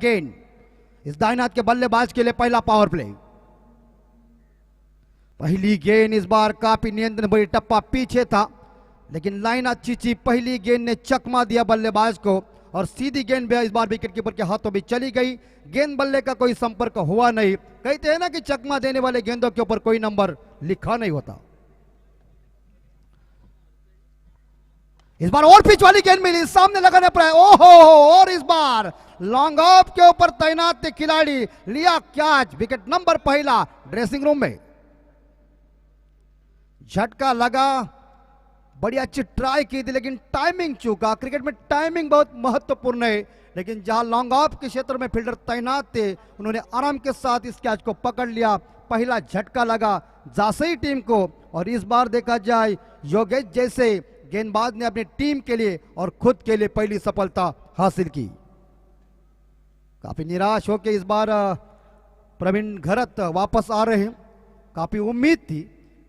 गेंद इस दाहिने हाथ के बल्लेबाज के लिए पहला पावर प्ले। पहली गेंद इस बार काफी नियंत्रण भरी टप्पा पीछे था, लेकिन लाइन अच्छी थी। पहली गेंद ने चकमा दिया बल्लेबाज को और सीधी गेंद भी इस बार विकेट कीपर के हाथों में चली गई। गेंद बल्ले का कोई संपर्क हुआ नहीं। कहते हैं ना कि चकमा देने वाले गेंदों के ऊपर कोई नंबर लिखा नहीं होता। इस बार और पिच वाली गेंद मिली, सामने लगाने पर ओहो, और इस बार लॉन्ग ऑफ के ऊपर तैनात खिलाड़ी लिया कैच। विकेट नंबर पहला ड्रेसिंग रूम में। झटका लगा, बड़ी अच्छी ट्राई की थी लेकिन टाइमिंग चूका। क्रिकेट में टाइमिंग बहुत महत्वपूर्ण है, लेकिन जहां लॉन्ग ऑफ के क्षेत्र में फील्डर तैनात थे उन्होंने आराम के साथ इस कैच को पकड़ लिया। पहला झटका लगा जासई टीम को, और इस बार देखा जाए योगेश जैसे गेंदबाज ने अपनी टीम के लिए और खुद के लिए पहली सफलता हासिल की। काफी निराश होकर इस बार प्रवीण घरत वापस आ रहे हैं। काफी उम्मीद थी,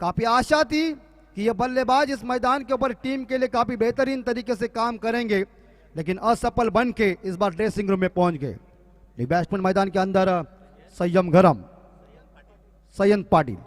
काफी आशा थी कि ये बल्लेबाज इस मैदान के ऊपर टीम के लिए काफी बेहतरीन तरीके से काम करेंगे, लेकिन असफल बन के इस बार ड्रेसिंग रूम में पहुंच गए। बैट्समैन मैदान के अंदर संयम गरम, सयंत पाटिल।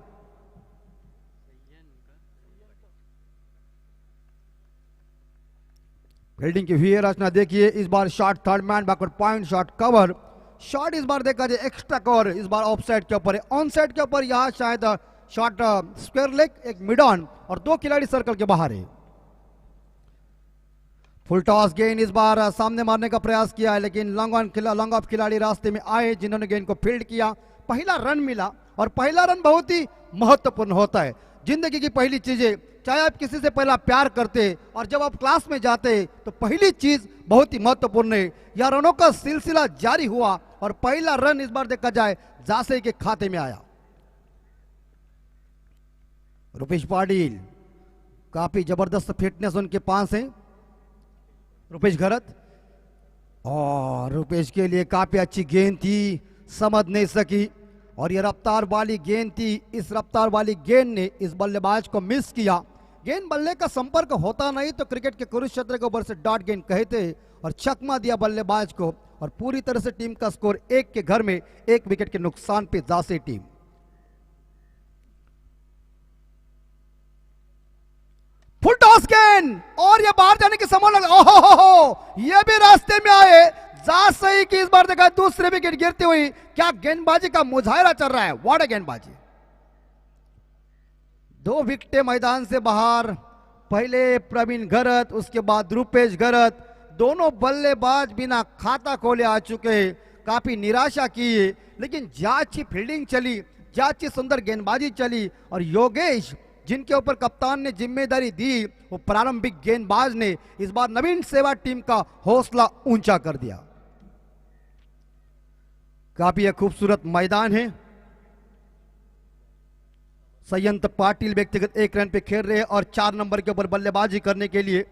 फील्डिंग की हुई रचना देखिए। इस बार shot third man backward point shot cover shot इस बार देखा जाए एक्स्ट्रा कवर इस बार ऑफ साइड के ऊपर है। ऑन साइड के ऊपर यहां शायद शॉट स्क्वायर लेग, एक मिड ऑन और दो खिलाड़ी सर्कल के बाहर है। फुल टॉस गेंद इस बार सामने मारने का प्रयास किया है, लेकिन लॉन्ग ऑफ खिलाड़ी रास्ते में आए जिन्होंने गेंद को फील्ड किया। पहला रन मिला, और पहला रन बहुत ही महत्वपूर्ण होता है। जिंदगी की पहली चीजें, चाहे आप किसी से पहला प्यार करते और जब आप क्लास में जाते तो पहली चीज बहुत ही महत्वपूर्ण है। यह रनों का सिलसिला जारी हुआ और पहला रन इस बार देखा जाए जासई के खाते में आया। रुपेश पाटिल, काफी जबरदस्त फिटनेस उनके पास है। रुपेश घरत, और रुपेश के लिए काफी अच्छी गेंद थी, समझ नहीं सकी, और यह रफ्तार वाली गेंद थी। इस रफ्तार वाली गेंद ने इस बल्लेबाज को मिस किया। गेंद बल्ले का संपर्क होता नहीं तो क्रिकेट के कुरुक्षेत्र के ऊपर से डॉट गेंद कहते, और चकमा दिया बल्लेबाज को, और पूरी तरह से टीम का स्कोर एक के घर में एक विकेट के नुकसान पे जासई टीम। फुल टॉस गेंद, और ये बाहर जाने की संभावना, ओहो, ये भी रास्ते में आए। जासई की इस बार देखा दूसरे विकेट गिरती हुई। क्या गेंदबाजी का मुजाहिरा चल रहा है, व्हाट अ गेंदबाजी। दो विकेटें मैदान से बाहर, पहले प्रवीण घरत, उसके बाद रुपेश घरत। दोनों बल्लेबाज बिना खाता खोले आ चुके हैं। काफी निराशा की, लेकिन जाची फील्डिंग चली, जाची सुंदर गेंदबाजी चली, और योगेश जिनके ऊपर कप्तान ने जिम्मेदारी दी, वो प्रारंभिक गेंदबाज ने इस बार नवीन सेवा टीम का हौसला ऊंचा कर दिया। काफी खूबसूरत मैदान है। सयंत पाटिल व्यक्तिगत एक रन पे खेल रहे हैं, और 4 नंबर के ऊपर बल्लेबाजी करने के लिए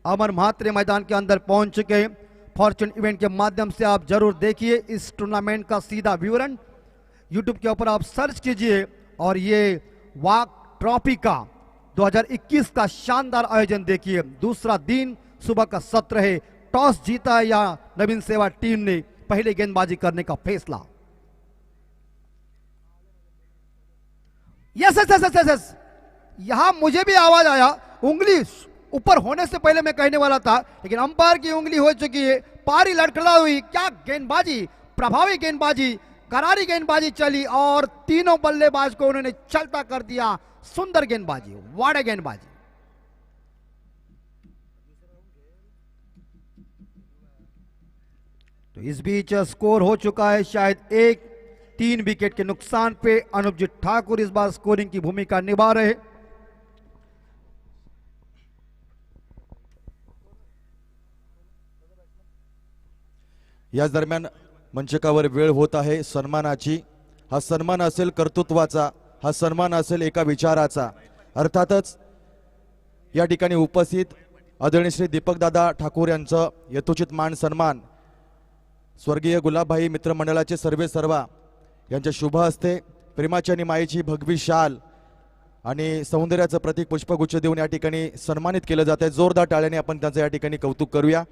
अमर महात्रे मैदान के अंदर पहुंच चुके हैं। फॉर्चून इवेंट के माध्यम से आप जरूर देखिए इस टूर्नामेंट का सीधा विवरण। यूट्यूब के ऊपर आप सर्च कीजिए, और ये वाक ट्रॉफी का 2021 का शानदार आयोजन देखिए। दूसरा दिन सुबह का सत्र है। टॉस जीता या नवीन सेवा टीम ने पहले गेंदबाजी करने का फैसला। Yes yes yes yes yes, यहां मुझे भी आवाज आया। उंगली ऊपर होने से पहले मैं कहने वाला था, लेकिन अंपायर की उंगली हो चुकी है। पारी लड़खड़ा हुई। क्या गेंदबाजी, प्रभावी गेंदबाजी, करारी गेंदबाजी चली, और तीनों बल्लेबाज को उन्होंने चलता कर दिया। सुंदर गेंदबाजी, व्हाट अ गेंदबाजी। तो इस बीच स्कोर हो चुका है शायद 3 विकेट के नुकसान पे। अनुपजीत ठाकुर इस बार स्कोरिंग की भूमिका निभा रहे। याच दरम्यान मंचकावर वेळ होत आहे सन्मानाची। हा सन्मान असेल कर्तृत्वाचा, हा सन्मान असेल एका विचाराचा। अर्थातच या ठिकाणी उपस्थित आदरणीय श्री दीपकदादा ठाकूर यांचं यथोचित मान सन्मान स्वर्गीय गुलाबभाई मित्रमंडळाचे सर्वेसर्वा यांच्या शुभ हस्ते प्रेमाची आणि मायेची भगवी शाल आणि सौंदर्याचं प्रतीक पुष्पगुच्छ देऊन या ठिकाणी सन्मानित केलं जात आहे। जोरदार टाळ्याने आपण त्यांचं या ठिकाणी कौतुक करूया।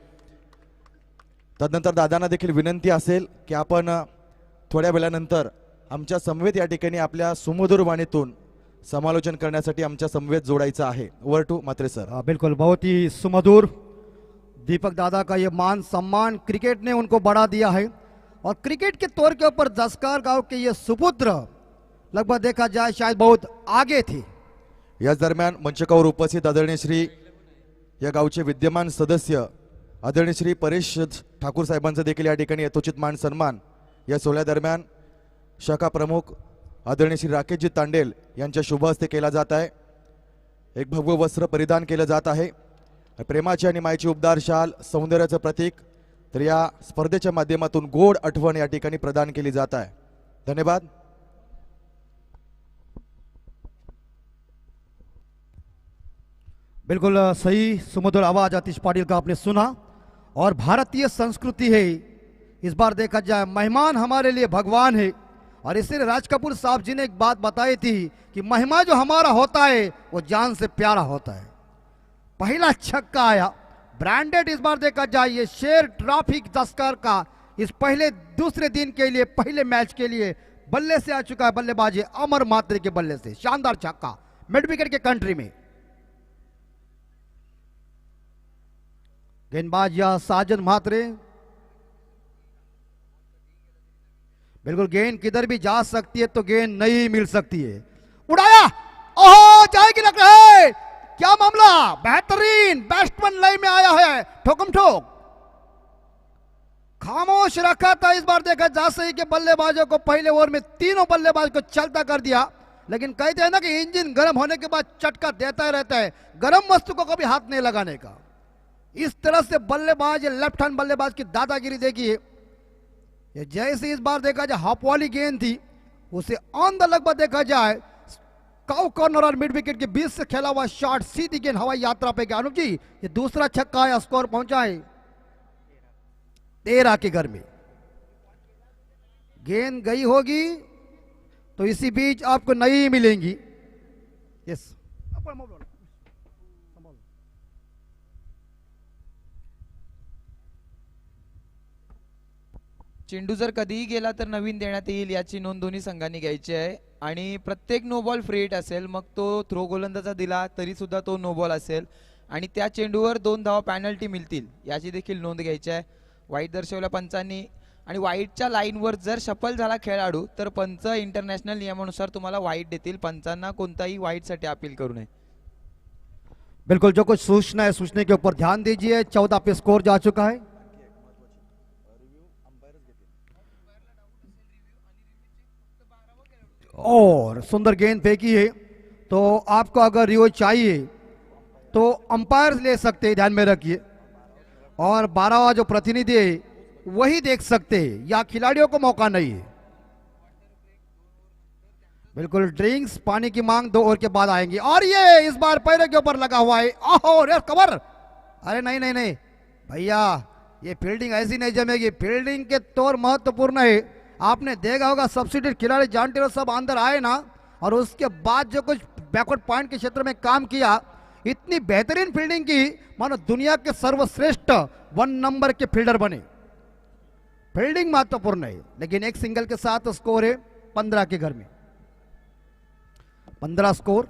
तदनंतर दादांना देखील विनंती असेल की आपण थोड्या वेळानंतर आमच्या समवेत या ठिकाणी आपल्या सुमधुर वाणीतून समालोचन करण्यासाठी आमच्या समवेत जोडायचं आहे. Over to Mhatre sir. बिल्कुल, बहुत ही सुमधुर. दीपक दादा का ये मान सम्मान क्रिकेट ने उनको बढ़ा दिया है और क्रिकेट के तौर के ऊपर जसकार गांव के ये सुपुत्र लगभग देखा जाए शायद बहुत आगे थे. याच दरम्यान मंचकावर उपस्थित आदरणीय श्री या गावचे विद्यमान सदस्य आदरणीय श्री परेश ठाकूर साहेबांचं देखील या ठिकाणी यथोचित मान सन्मान या सोहळ्यादरम्यान शाखा प्रमुख आदरणीय श्री राकेशजी तांडेल यांच्या शुभ हस्ते केला जात आहे. एक भगवं वस्त्र परिधान केलं जात आहे. प्रेमाची आणि मायेची उबदार शाल, सौंदर्याचं प्रतीक. तर या स्पर्धेच्या माध्यमातून गोड आठवण या ठिकाणी प्रदान केली जात आहे. धन्यवाद. बिल्कुल सही सुमधुर आवाज आतिश पाटिल का आपने सुना. और भारतीय संस्कृति है, इस बार देखा जाए मेहमान हमारे लिए भगवान है. और इसलिए राज कपूर साहब जी ने एक बात बताई थी कि मेहमान जो हमारा होता है वो जान से प्यारा होता है. पहला छक्का आया ब्रांडेड. इस बार देखा जाए ये शेर ट्रैफिक जस्कर का इस पहले दूसरे दिन के लिए पहले मैच के लिए बल्ले से आ चुका है. बल्लेबाजी अमर मात्रे के बल्ले से शानदार छक्का मिड विकेट के कंट्री में. गेंदबाज या साजन म्हात्रे. बिल्कुल, गेंद किधर भी जा सकती है तो गेंद नहीं मिल सकती है. उड़ाया, ओहो जाएगी लग रहा है. क्या मामला, बेहतरीन बैट्समैन लाइन में आया है. ठोकम ठोक खामोश रखा था. इस बार देखा जा सही के बल्लेबाजों को पहले ओवर में तीनों बल्लेबाज को चलता कर दिया. लेकिन कहते हैं ना कि इंजन गर्म होने के बाद चटका देता रहता है, गर्म वस्तु को कभी हाथ नहीं लगाने का. इस तरह से बल्लेबाज लेफ्ट हैंड बल्लेबाज की दादागिरी देखिए. ये जैसे इस बार देखा जाए हाफ वाली गेंद थी उसे ऑन द लगभग देखा जाए काउ कॉर्नर और मिड विकेट के बीच से खेला हुआ शॉट सीधी गेंद हवाई यात्रा पे गया. अनुप जी, ये दूसरा छक्का है, स्कोर पहुंचा है 13 के घर में. गेंद गई होगी तो इसी बीच आपको नहीं मिलेंगी. यस, चेंडू जर कधीही गेला तर नवीन देण्यात येईल याची नोंद दोन्ही संघांनी घ्यायची आहे. आणि प्रत्येक नो बॉल फ्री हिट असेल, मग तो थ्रो गोलंदाजा दिला तरी सुद्धा तो नो बॉल असेल. आणि त्या चेंडूवर 2 धावा पॅनल्टी मिळतील याची देखील नोंद घ्यायची आहे. वाईट दर्शवल्या पंचांनी. आणि वाईटच्या लाईनवर जर सफल झाला खेळाडू तर पंच इंटरनॅशनल नियमानुसार तुम्हाला वाईट देतील. पंचांना कोणताही वाईटसाठी अपील करू नये. बिल्कुल, जो कुछ सूचना है सूचने के ऊपर ध्यान दीजिए. 14 पे स्कोर जा चुका है. और सुंदर गेंद फेंकी है. तो आपको अगर रिव्यू चाहिए तो अंपायर ले सकते हैं, ध्यान में रखिए. और 12वां जो प्रतिनिधि है वही देख सकते हैं, या खिलाड़ियों को मौका नहीं है. बिल्कुल, ड्रिंक्स पानी की मांग 2 ओवर के बाद आएंगी. और ये इस बार पैरों के ऊपर लगा हुआ है. ओहो रे कवर. अरे नहीं नहीं नहीं भैया, ये फील्डिंग ऐसी नहीं जमेगी. फील्डिंग के तौर महत्वपूर्ण है. आपने देखा होगा सब्सिट्यूट खिलाड़ी जानटेरो सब अंदर आए ना, और उसके बाद जो कुछ बैकवर्ड पॉइंट के क्षेत्र में काम किया, इतनी बेहतरीन फील्डिंग की मानो दुनिया के सर्वश्रेष्ठ 1 नंबर के फील्डर बने. फील्डिंग महत्वपूर्ण है. लेकिन एक सिंगल के साथ स्कोर है 15 के घर में. 15 स्कोर.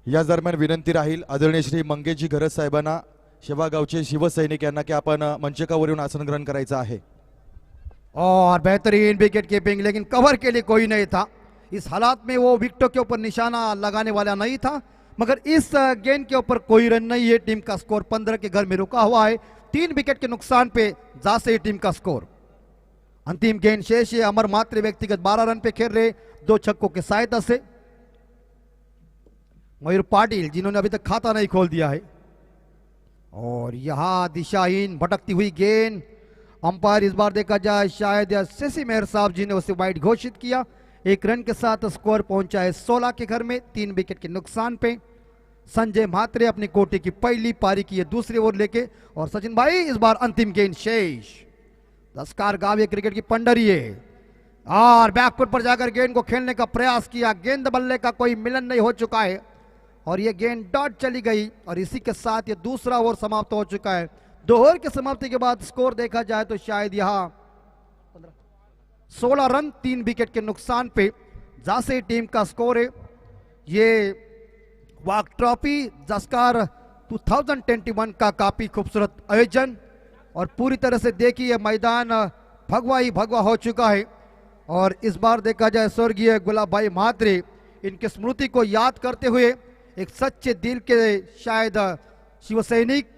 याच दरम्यान विनंती राहील आदरणीय श्री मंगेशजी घरत साहेबांना, शेवागावचे शिवसैनिक यांना की आपण मंचकावर येऊन आसन ग्रहण करायचं आहे. और बेहतरीन विकेट कीपिंग, लेकिन कवर के लिए कोई नहीं था. इस हालात में वो विकेटों के ऊपर निशाना लगाने वाला नहीं था. मगर इस गेंद के ऊपर कोई रन नहीं है. टीम का स्कोर 15 के घर में रुका हुआ है. 3 विकेट के नुकसान पे जा से टीम का स्कोर. अंतिम गेंद शेष है. अमर मात्रे व्यक्तिगत 12 रन पे खेल रहे 2 छक्कों के सहायता से. मयूर पाटिल जिन्होंने अभी तक खाता नहीं खोल दिया है. और यहां दिशाहीन भटकती हुई गेंद. अंपायर इस बार देखा जाए शायद शशि मेहर साहब जी ने उसे वाइड घोषित किया. 1 रन के साथ स्कोर पहुंचा है 16 के घर में 3 विकेट के नुकसान पे. संजय म्हात्रे अपनी कोटि की पहली पारी की दूसरी ओवर लेके. और सचिन भाई इस बार अंतिम गेंद शेष. दस्कार गांव क्रिकेट की पंडरी है. और बैकफुट पर जाकर गेंद को खेलने का प्रयास किया. गेंद बल्ले का कोई मिलन नहीं हो चुका है और ये गेंद डॉट चली गई. और इसी के साथ ये दूसरा ओवर समाप्त हो चुका है. 2 ओवर की समाप्ति के बाद स्कोर देखा जाए तो शायद यहां 16 रन 3 विकेट के नुकसान पे झांसी टीम का स्कोर है। ये वाक ट्रॉफी जस्कार 2021 का काफी खूबसूरत आयोजन और पूरी तरह से देखिए मैदान भगवा ही भगवा हो चुका है। और इस बार देखा जाए स्वर्गीय गुलाब भाई महात्रे इनकी स्मृति को याद करते हुए एक सच्चे दिल के शायद शिव सैनिक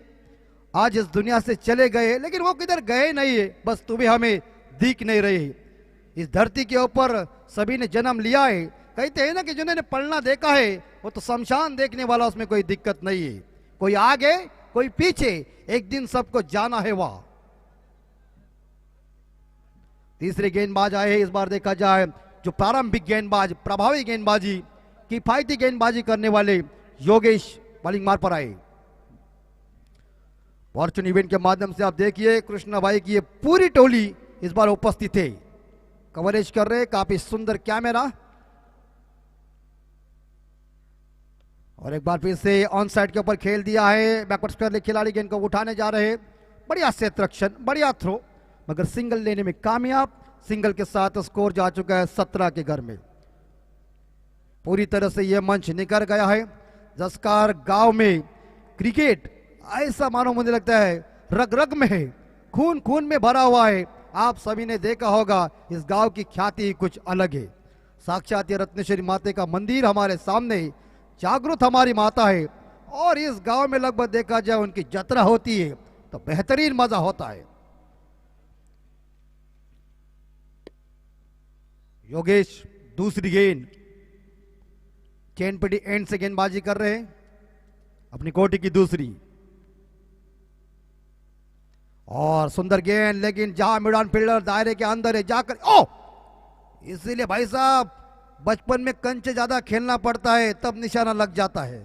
आज इस दुनिया से चले गए, लेकिन वो किधर गए नहीं है, बस तुम्हें हमें दिख नहीं रही। इस धरती के ऊपर सभी ने जन्म लिया है। कहते हैं ना कि जिन्होंने पलना देखा है वो तो शमशान देखने वाला, उसमें कोई दिक्कत नहीं है। कोई आगे कोई पीछे, एक दिन सबको जाना है वहां। तीसरे गेंदबाज आए हैं। इस बार देखा जाए जो प्रारंभिक गेंदबाज, प्रभावी गेंदबाजी, किफायती गेंदबाजी करने वाले योगेश बॉलिंग मार पर आए। फॉर्चून इवेंट के माध्यम से आप देखिए कृष्णा भाई की ये पूरी टोली इस बार उपस्थित है, कवरेज कर रहे, काफी सुंदर कैमरा। और एक बार फिर से ऑन साइड के ऊपर खेल दिया है। बैकवर्ड स्क्वायर खिलाड़ी गेंद को उठाने जा रहे हैं। बढ़िया सेट रक्षण, बढ़िया थ्रो, मगर सिंगल लेने में कामयाब। सिंगल के साथ स्कोर जा चुका है 17 के घर में। पूरी तरह से यह मंच निकल गया है। जस्कार गांव में क्रिकेट ऐसा मानो मुझे लगता है रग रग में है, खून खून में भरा हुआ है। आप सभी ने देखा होगा इस गांव की ख्याति कुछ अलग है। साक्षात ये रत्नेश्वरी माता का मंदिर हमारे सामने, जागृत हमारी माता है। और इस गांव में लगभग देखा जाए उनकी जत्रा होती है तो बेहतरीन मजा होता है। योगेश दूसरी गेंद, चेन पेटी एंड से गेंदबाजी कर रहे हैं, अपनी कोटी की दूसरी। और सुंदर गेंद, लेकिन जहां मिड ऑन फील्डर दायरे के अंदर है जाकर, ओ इसीलिए भाई साहब बचपन में कंचे ज्यादा खेलना पड़ता है, तब निशाना लग जाता है।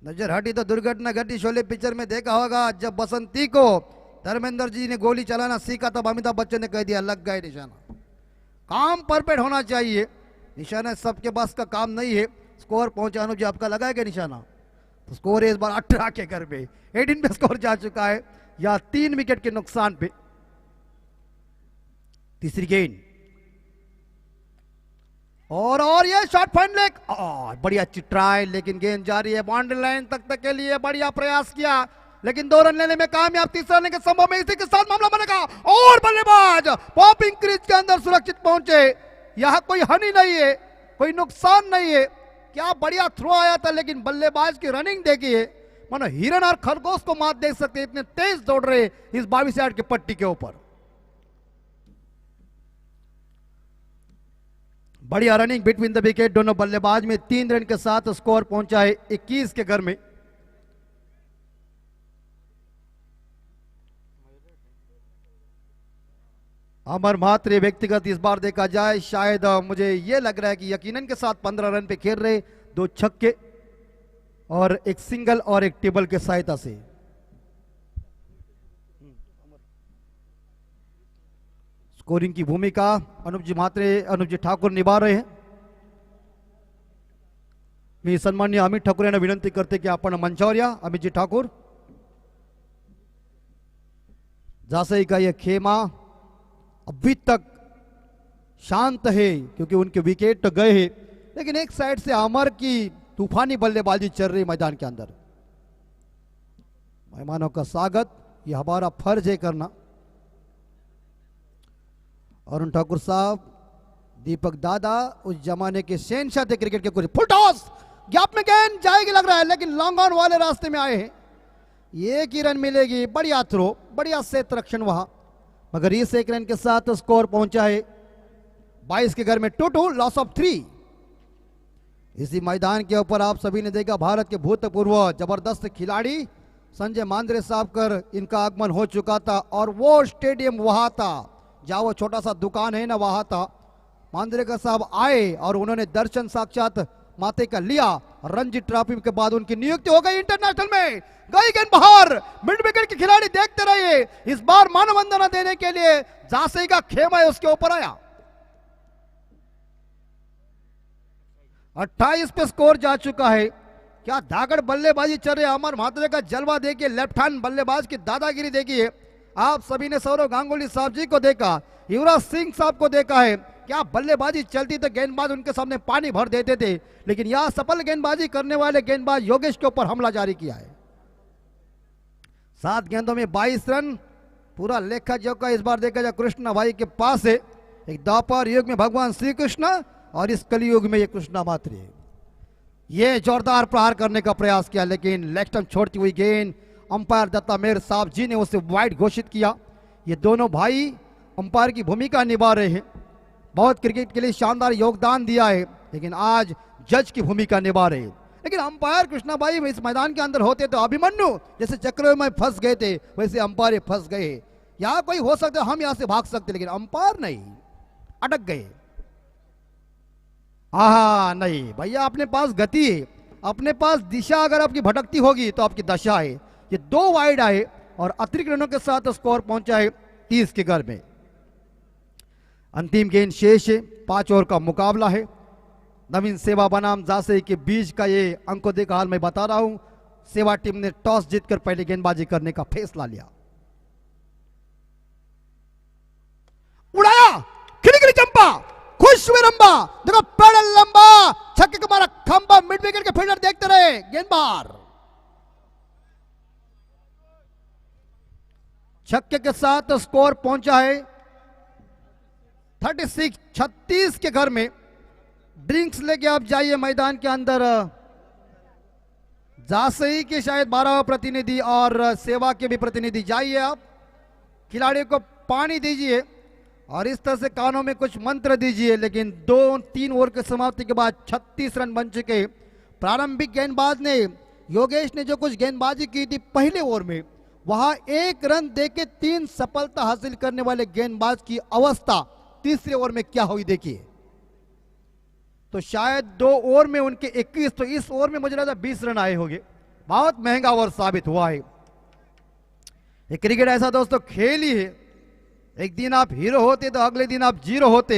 नजर हटी तो दुर्घटना घटी। शोले पिक्चर में देखा होगा जब बसंती को धर्मेंद्र जी ने गोली चलाना सीखा तब अमिताभ बच्चन ने कह दिया लग गए निशाना। काम परफेक्ट होना चाहिए, निशाना सबके पास का काम नहीं है। स्कोर पहुंचा अनुज जी, आपका लगाया गया निशाना? तो स्कोर है इस बार 18 के घर में, 18 पे स्कोर जा चुका है या 3 विकेट के नुकसान पे। तीसरी गेंद और ये शॉट फाइन लेग, बढ़िया अच्छी ट्राई, लेकिन गेंद जा रही है बाउंड्री लाइन तक के लिए। बढ़िया प्रयास किया लेकिन 2 रन लेने में कामयाब। तीसरा रन के संभव में इसी के साथ मामला बनेगा और बल्लेबाज पॉपिंग क्रीज के अंदर सुरक्षित पहुंचे। यहां कोई हानि नहीं है, कोई नुकसान नहीं है। क्या बढ़िया थ्रो आया था, लेकिन बल्लेबाज की रनिंग देखिए, मानो हिरन और खरगोश को मात दे सकते, इतने तेज दौड़ रहे इस 22 यार्ड की पट्टी के ऊपर। बढ़िया रनिंग बिटवीन द विकेट, दोनों बल्लेबाज में 3 रन के साथ स्कोर पहुंचा है 21 के घर में। अमर महात्रे व्यक्तिगत इस बार देखा जाए शायद मुझे यह लग रहा है कि यकीनन के साथ 15 रन पे खेल रहे, 2 छक्के और एक सिंगल और एक टेबल के सहायता से। स्कोरिंग की भूमिका अनुप जी ठाकुर निभा रहे हैं। मी सन्मान्य अमित ठाकूर यांना विनंती करते की आपण मंचावर या। अमित जी ठाकुर, झांसी का यह खेमा अभी तक शांत है क्योंकि उनके विकेट तो गए हैं, लेकिन एक साइड से अमर की तूफानी बल्लेबाजी चल रही मैदान के अंदर। मेहमानों का स्वागत ये हमारा फर्ज है करना। अरुण ठाकुर साहब, दीपक दादा उस जमाने के शहंशाह थे क्रिकेट के। कुछ फुल टॉस, गैप में गेंद जाएगी लग रहा है, लेकिन लॉन्ग ऑन वाले रास्ते में आए हैं, एक ही रन मिलेगी। बढ़िया थ्रो, बढ़िया सेत रक्षण वहां, मगर इस 1 रन के साथ स्कोर पहुंचा है 22 के घर में। 2-2, लॉस ऑफ 3। इसी मैदान के ऊपर आप सभी ने देखा भारत के भूतपूर्व जबरदस्त खिलाड़ी संजय मांद्रे साहब कर इनका आगमन हो चुका था और वो स्टेडियम वहां था जहां वो छोटा सा दुकान है ना, वहां था। मांद्रेकर साहब आए और उन्होंने दर्शन साक्षात माते का लिया। रणजी ट्रॉफी के बाद उनकी नियुक्ति हो गई इंटरनेशनल में। गई गेंद बाहर, मिड विकेट के खिलाड़ी देखते रहिए। इस बार मानवंदना देने के लिए झांसी का खेमा है उसके ऊपर आया। 28 पे स्कोर जा चुका है क्या धाकड़ बल्लेबाजी चल रही है। अमर म्हात्रे का जलवा देखिए, लेफ्ट हैंड बल्लेबाज की दादागिरी देखिए। आप सभी ने सौरव गांगुली साहब जी को देखा, युवराज सिंह साहब को देखा है, क्या बल्लेबाजी चलती तो गेंदबाज उनके सामने पानी भर देते थे, लेकिन यह सफल गेंदबाजी करने वाले गेंदबाज योगेश के ऊपर हमला जारी किया है। 7 गेंदों में 22 रन, पूरा लेखा जोखा इस बार देखा जाए कृष्णा भाई के पास है। एक द्वापर युग में भगवान श्री कृष्ण और इस कलयुग में ये कृष्णा मात्र है। ये जोरदार प्रहार करने का प्रयास किया, लेकिन लेग स्टंप छोड़ती हुई गेंद अंपायर दत्ता मेहर साहब जी ने उसे वाइड घोषित किया। ये दोनों भाई अंपायर की भूमिका निभा रहे हैं, बहुत क्रिकेट के लिए शानदार योगदान दिया है, लेकिन आज जज की भूमिका निभा रहे हैं। लेकिन अंपायर कृष्णा भाई इस मैदान के अंदर होते तो अभिमन्यु जैसे चक्रों में फंस गए थे, वैसे अंपायर फंस गए। यहाँ कोई हो सकता है, हम यहाँ से भाग सकते, लेकिन अंपायर नहीं, अटक गए। हाँ नहीं भैया, अपने पास गति है, अपने पास दिशा अगर आपकी भटकती होगी तो आपकी दशा है। ये 2 वाइड आए और अतिरिक्त रनों के साथ स्कोर पहुंचा है 30 के घर में। अंतिम गेंद शेष है, 5 ओवर का मुकाबला है। नवीन सेवा बनाम जासई के बीच का ये अंकों देखा हाल मैं बता रहा हूं। सेवा टीम ने टॉस जीतकर पहले गेंदबाजी करने का फैसला लिया। उड़ाया, खिड़ी चंपा, खुश हुए रंबा, देखो पैडल लंबा, छक्के का मारा खंबा, मिड विकेट के फील्डर देखते रहे, गेंद बाहर। छक्के के साथ स्कोर पहुंचा है 36 के घर में। ड्रिंक्स लेके आप जाइए मैदान के अंदर। जासई के शायद 12 प्रतिनिधि और सेवा के भी प्रतिनिधि जाइए आप, खिलाड़ियों को पानी दीजिए और इस तरह से कानों में कुछ मंत्र दीजिए। लेकिन 2-3 ओवर की समाप्ति के बाद 36 रन बन चुके। प्रारंभिक गेंदबाज ने, योगेश ने जो कुछ गेंदबाजी की थी पहले ओवर में, वहां 1 रन देके 3 सफलता हासिल करने वाले गेंदबाज की अवस्था तीसरे ओवर में क्या हुई देखिए। तो शायद 2 ओवर में उनके 21, तो इस ओवर में मुझे लगता है 20 रन आए होंगे। बहुत महंगा ओवर साबित हुआ है। ये क्रिकेट ऐसा दोस्तों खेल ही है, एक दिन आप हीरो होते तो अगले दिन आप जीरो होते।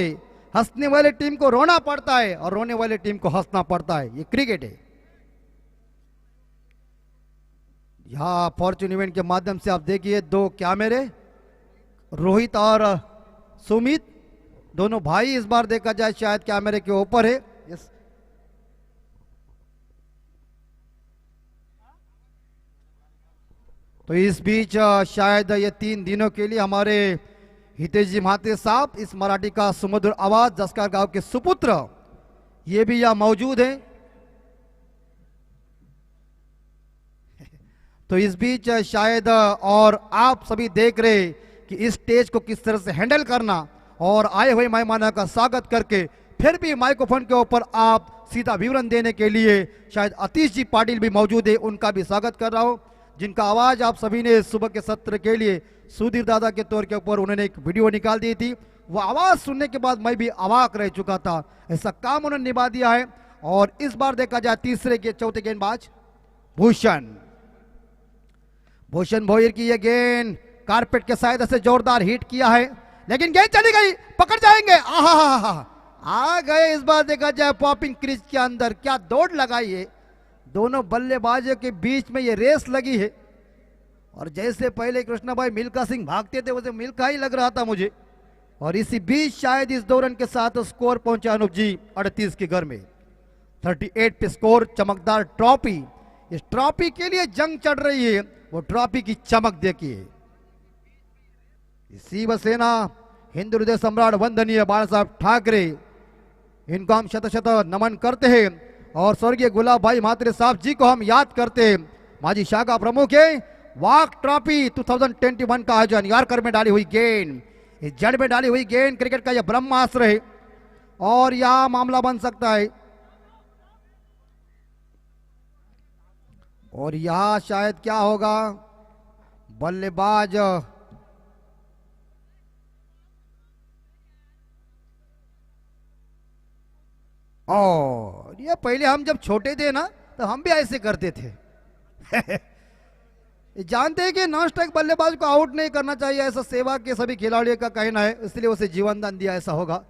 हंसने वाले टीम को रोना पड़ता है और रोने वाले टीम को हंसना पड़ता है, ये क्रिकेट है। यहां फॉर्च्यून इवेंट के माध्यम से आप देखिए 2 कैमरे, रोहित और सुमित, दोनों भाई इस बार देखा जाए शायद कैमरे के ऊपर है। यस, तो इस बीच शायद ये 3 दिनों के लिए हमारे हितेश जी म्हात्रे साहब, इस मराठी का सुमधुर आवाज जसकार गांव के सुपुत्र, ये भी यहाँ मौजूद है। तो इस बीच शायद और आप सभी देख रहे कि इस स्टेज को किस तरह से हैंडल करना और आए हुए मेहमानों का स्वागत करके फिर भी माइक्रोफोन के ऊपर आप सीधा विवरण देने के लिए शायद अतीश जी पाटिल भी मौजूद है, उनका भी स्वागत कर रहा हूं, जिनका आवाज आप सभी ने सुबह के सत्र के लिए सुधीर दादा के तौर के ऊपर उन्होंने एक वीडियो निकाल दी थी। वो आवाज सुनने के बाद मैं भी अवाक रह चुका था, ऐसा काम उन्होंने निभा दिया है। और इस बार देखा जाए तीसरे के चौथे गेंदबाज भूषण भोयर की यह गेंद कारपेट के सहायता से जोरदार हिट किया है, लेकिन गेंद चली गई, पकड़ जाएंगे। आ गए इस बार देखा जाए पॉपिंग क्रीज के अंदर, क्या दौड़ लगाई है। दोनों बल्लेबाजों के बीच में ये रेस लगी है और जैसे पहले कृष्णा भाई मिल्खा सिंह भागते थे वैसे मिल्खा ही लग रहा था मुझे। और इसी बीच शायद इस 2 रन के साथ स्कोर पहुंचा अनूप जी 38 के घर में। 38 पे स्कोर, चमकदार ट्रॉफी, इस ट्रॉफी के लिए जंग चढ़ रही है, वो ट्रॉफी की चमक देखिए। शिवसेना हिंदू हृदय सम्राट वंदनीय बाला साहब ठाकरे, इनको हम शत शत नमन करते हैं और स्वर्गीय गुलाब भाई म्हात्रे साहब जी को हम याद करते हैं। माजी शाखा प्रमुख है। वाक ट्रॉफी 2021 का आयोजन यारकर में डाली हुई गेंद, इस जड़ में डाली हुई गेंद क्रिकेट का यह ब्रह्मास्त्र है और यह मामला बन सकता है। और यहां शायद क्या होगा, बल्लेबाज और ये पहले हम जब छोटे थे ना तो हम भी ऐसे करते थे। जानते हैं कि नॉन स्ट्राइक बल्लेबाज को आउट नहीं करना चाहिए, ऐसा सेवा के सभी खिलाड़ियों का कहना है, इसलिए उसे जीवन दान दिया ऐसा होगा।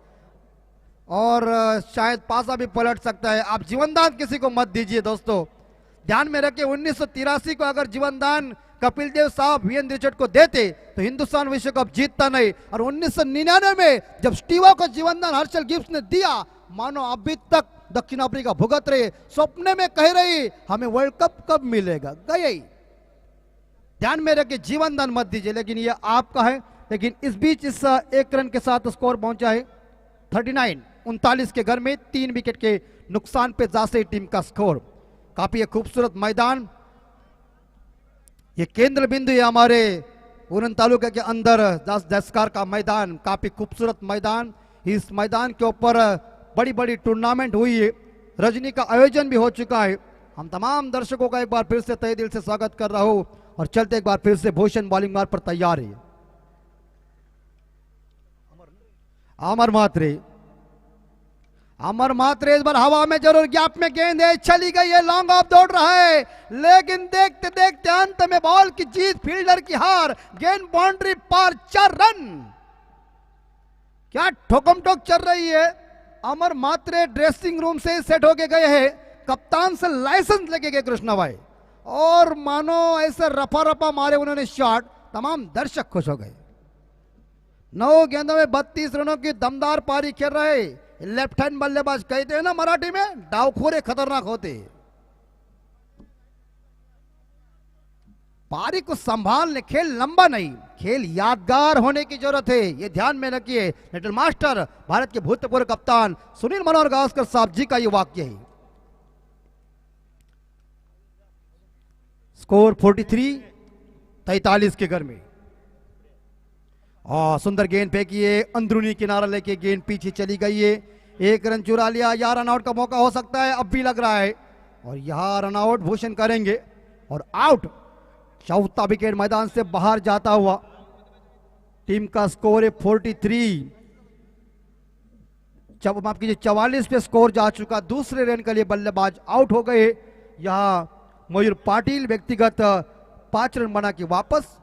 और शायद पासा भी पलट सकता है। आप जीवन दान किसी को मत दीजिए दोस्तों, ध्यान में रखे 1983 को अगर जीवनदान कपिल देव साहब वीएन रिचर्ड को देते तो हिंदुस्तान विश्व कप जीतता नहीं। और 1999 में जब स्टीवा को जीवनदान हर्षल गिब्स ने दिया, मानो अभी तक दक्षिण अफ्रीका भुगत रही, सपने में कह रही हमें वर्ल्ड कप कब मिलेगा। गए, ध्यान में रखे जीवनदान मत दीजिए, लेकिन ये आपका है। लेकिन इस बीच इस एक रन के साथ स्कोर पहुंचा है 39 के घर में 3 विकेट के नुकसान पे जासे टीम का स्कोर। काफी खूबसूरत मैदान, ये केंद्र बिंदु है हमारे उरन तालुका के अंदर दसकार का मैदान, काफी खूबसूरत मैदान। इस मैदान के ऊपर बड़ी बड़ी टूर्नामेंट हुई है, रजनी का आयोजन भी हो चुका है। हम तमाम दर्शकों का एक बार फिर से तहे दिल से स्वागत कर रहा हूं और चलते एक बार फिर से भूषण बॉलिंग मार पर तैयार है। अमर मात्रे इस बार हवा में जरूर गैप में गेंद है, चली गई है, लॉन्ग ऑफ दौड़ रहा है, लेकिन देखते देखते अंत में बॉल की जीत, फील्डर की हार, गेंद बाउंड्री पार, 4 रन। क्या ठोकम ठोक चल रही है। अमर मात्रे ड्रेसिंग रूम से सेट होके गए हैं, कप्तान से लाइसेंस लेके गए कृष्णा भाई, और मानो ऐसे रफा रफा मारे उन्होंने शॉट, तमाम दर्शक खुश हो गए। 9 गेंदों में 32 रनों की दमदार पारी खेल रहे लेफ्ट हैंड बल्लेबाज, कहते हैं ना मराठी में, डावखोरे खतरनाक होते। पारी को संभालने, खेल लंबा नहीं, खेल यादगार होने की जरूरत है, ये ध्यान में रखिए। लिटिल मास्टर भारत के भूतपूर्व कप्तान सुनील मनोहर गावस्कर साहब जी का ये वाक्य है। स्कोर 43 के घर में, और सुंदर गेंद फेंकी है, अंदरूनी किनारा लेके गेंद पीछे चली गई है, 1 रन चुरा लिया। यह रन आउट का मौका हो सकता है, अब भी लग रहा है, और यहां रन आउट भूषण करेंगे और आउट। चौथा विकेट मैदान से बाहर जाता हुआ, टीम का स्कोर है 43, माफ कीजिए 44 पे स्कोर जा चुका। दूसरे रन के लिए बल्लेबाज आउट हो गए। यहां मयूर पाटिल व्यक्तिगत 5 रन बना के वापस।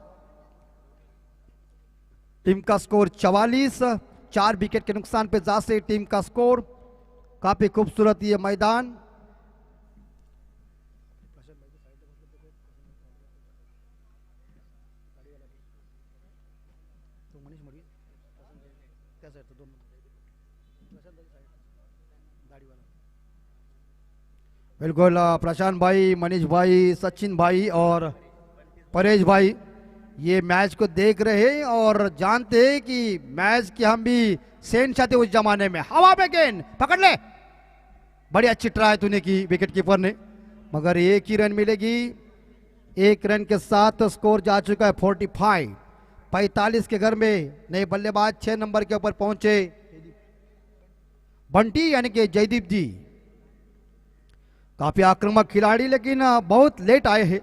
टीम का स्कोर 44, 4 विकेट के नुकसान पे जासे टीम का स्कोर। काफी खूबसूरत ये मैदान, बिल्कुल प्रशांत भाई, मनीष भाई, सचिन भाई और परेश भाई ये मैच को देख रहे हैं और जानते हैं कि मैच की हम भी शहंशाह थे उस जमाने में। हवा में गेंद पकड़ ले, बड़ी अच्छी ट्राई तूने की विकेट कीपर ने, मगर 1 ही रन मिलेगी। 1 रन के साथ स्कोर जा चुका है 45। 45 के घर में नए बल्लेबाज 6 नंबर के ऊपर पहुंचे बंटी यानी कि जयदीप जी, काफी आक्रामक खिलाड़ी, लेकिन बहुत लेट आए हैं।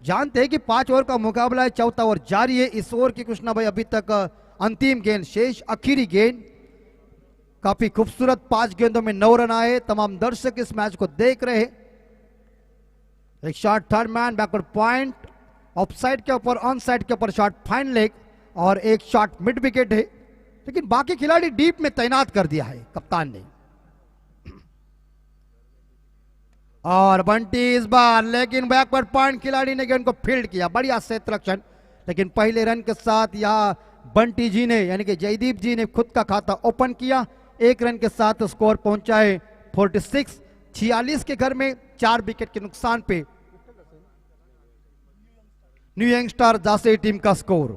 जानते हैं कि 5 ओवर का मुकाबला है, चौथा ओवर जारी है। इस ओवर की कृष्णा भाई अभी तक अंतिम गेंद शेष, आखिरी गेंद। काफी खूबसूरत 5 गेंदों में 9 रन आए। तमाम दर्शक इस मैच को देख रहे हैं। एक shot third man backward point, off side के ऊपर, ऑन साइड के ऊपर शॉट फाइन लेग, और एक शॉट मिड विकेट है, लेकिन बाकी खिलाड़ी डीप में तैनात कर दिया है कप्तान ने। और बंटी इस बार, लेकिन बैकवर्ड पॉइंट खिलाड़ी ने गेंद को फील्ड किया, बढ़िया क्षेत्ररक्षण, लेकिन पहले रन के साथ यहां बंटी जी ने यानी कि जयदीप जी ने खुद का खाता ओपन किया। 1 रन के साथ स्कोर पहुंचा है 46। 46 के घर में 4 विकेट के नुकसान पे न्यू यंगस्टर जासे टीम का स्कोर।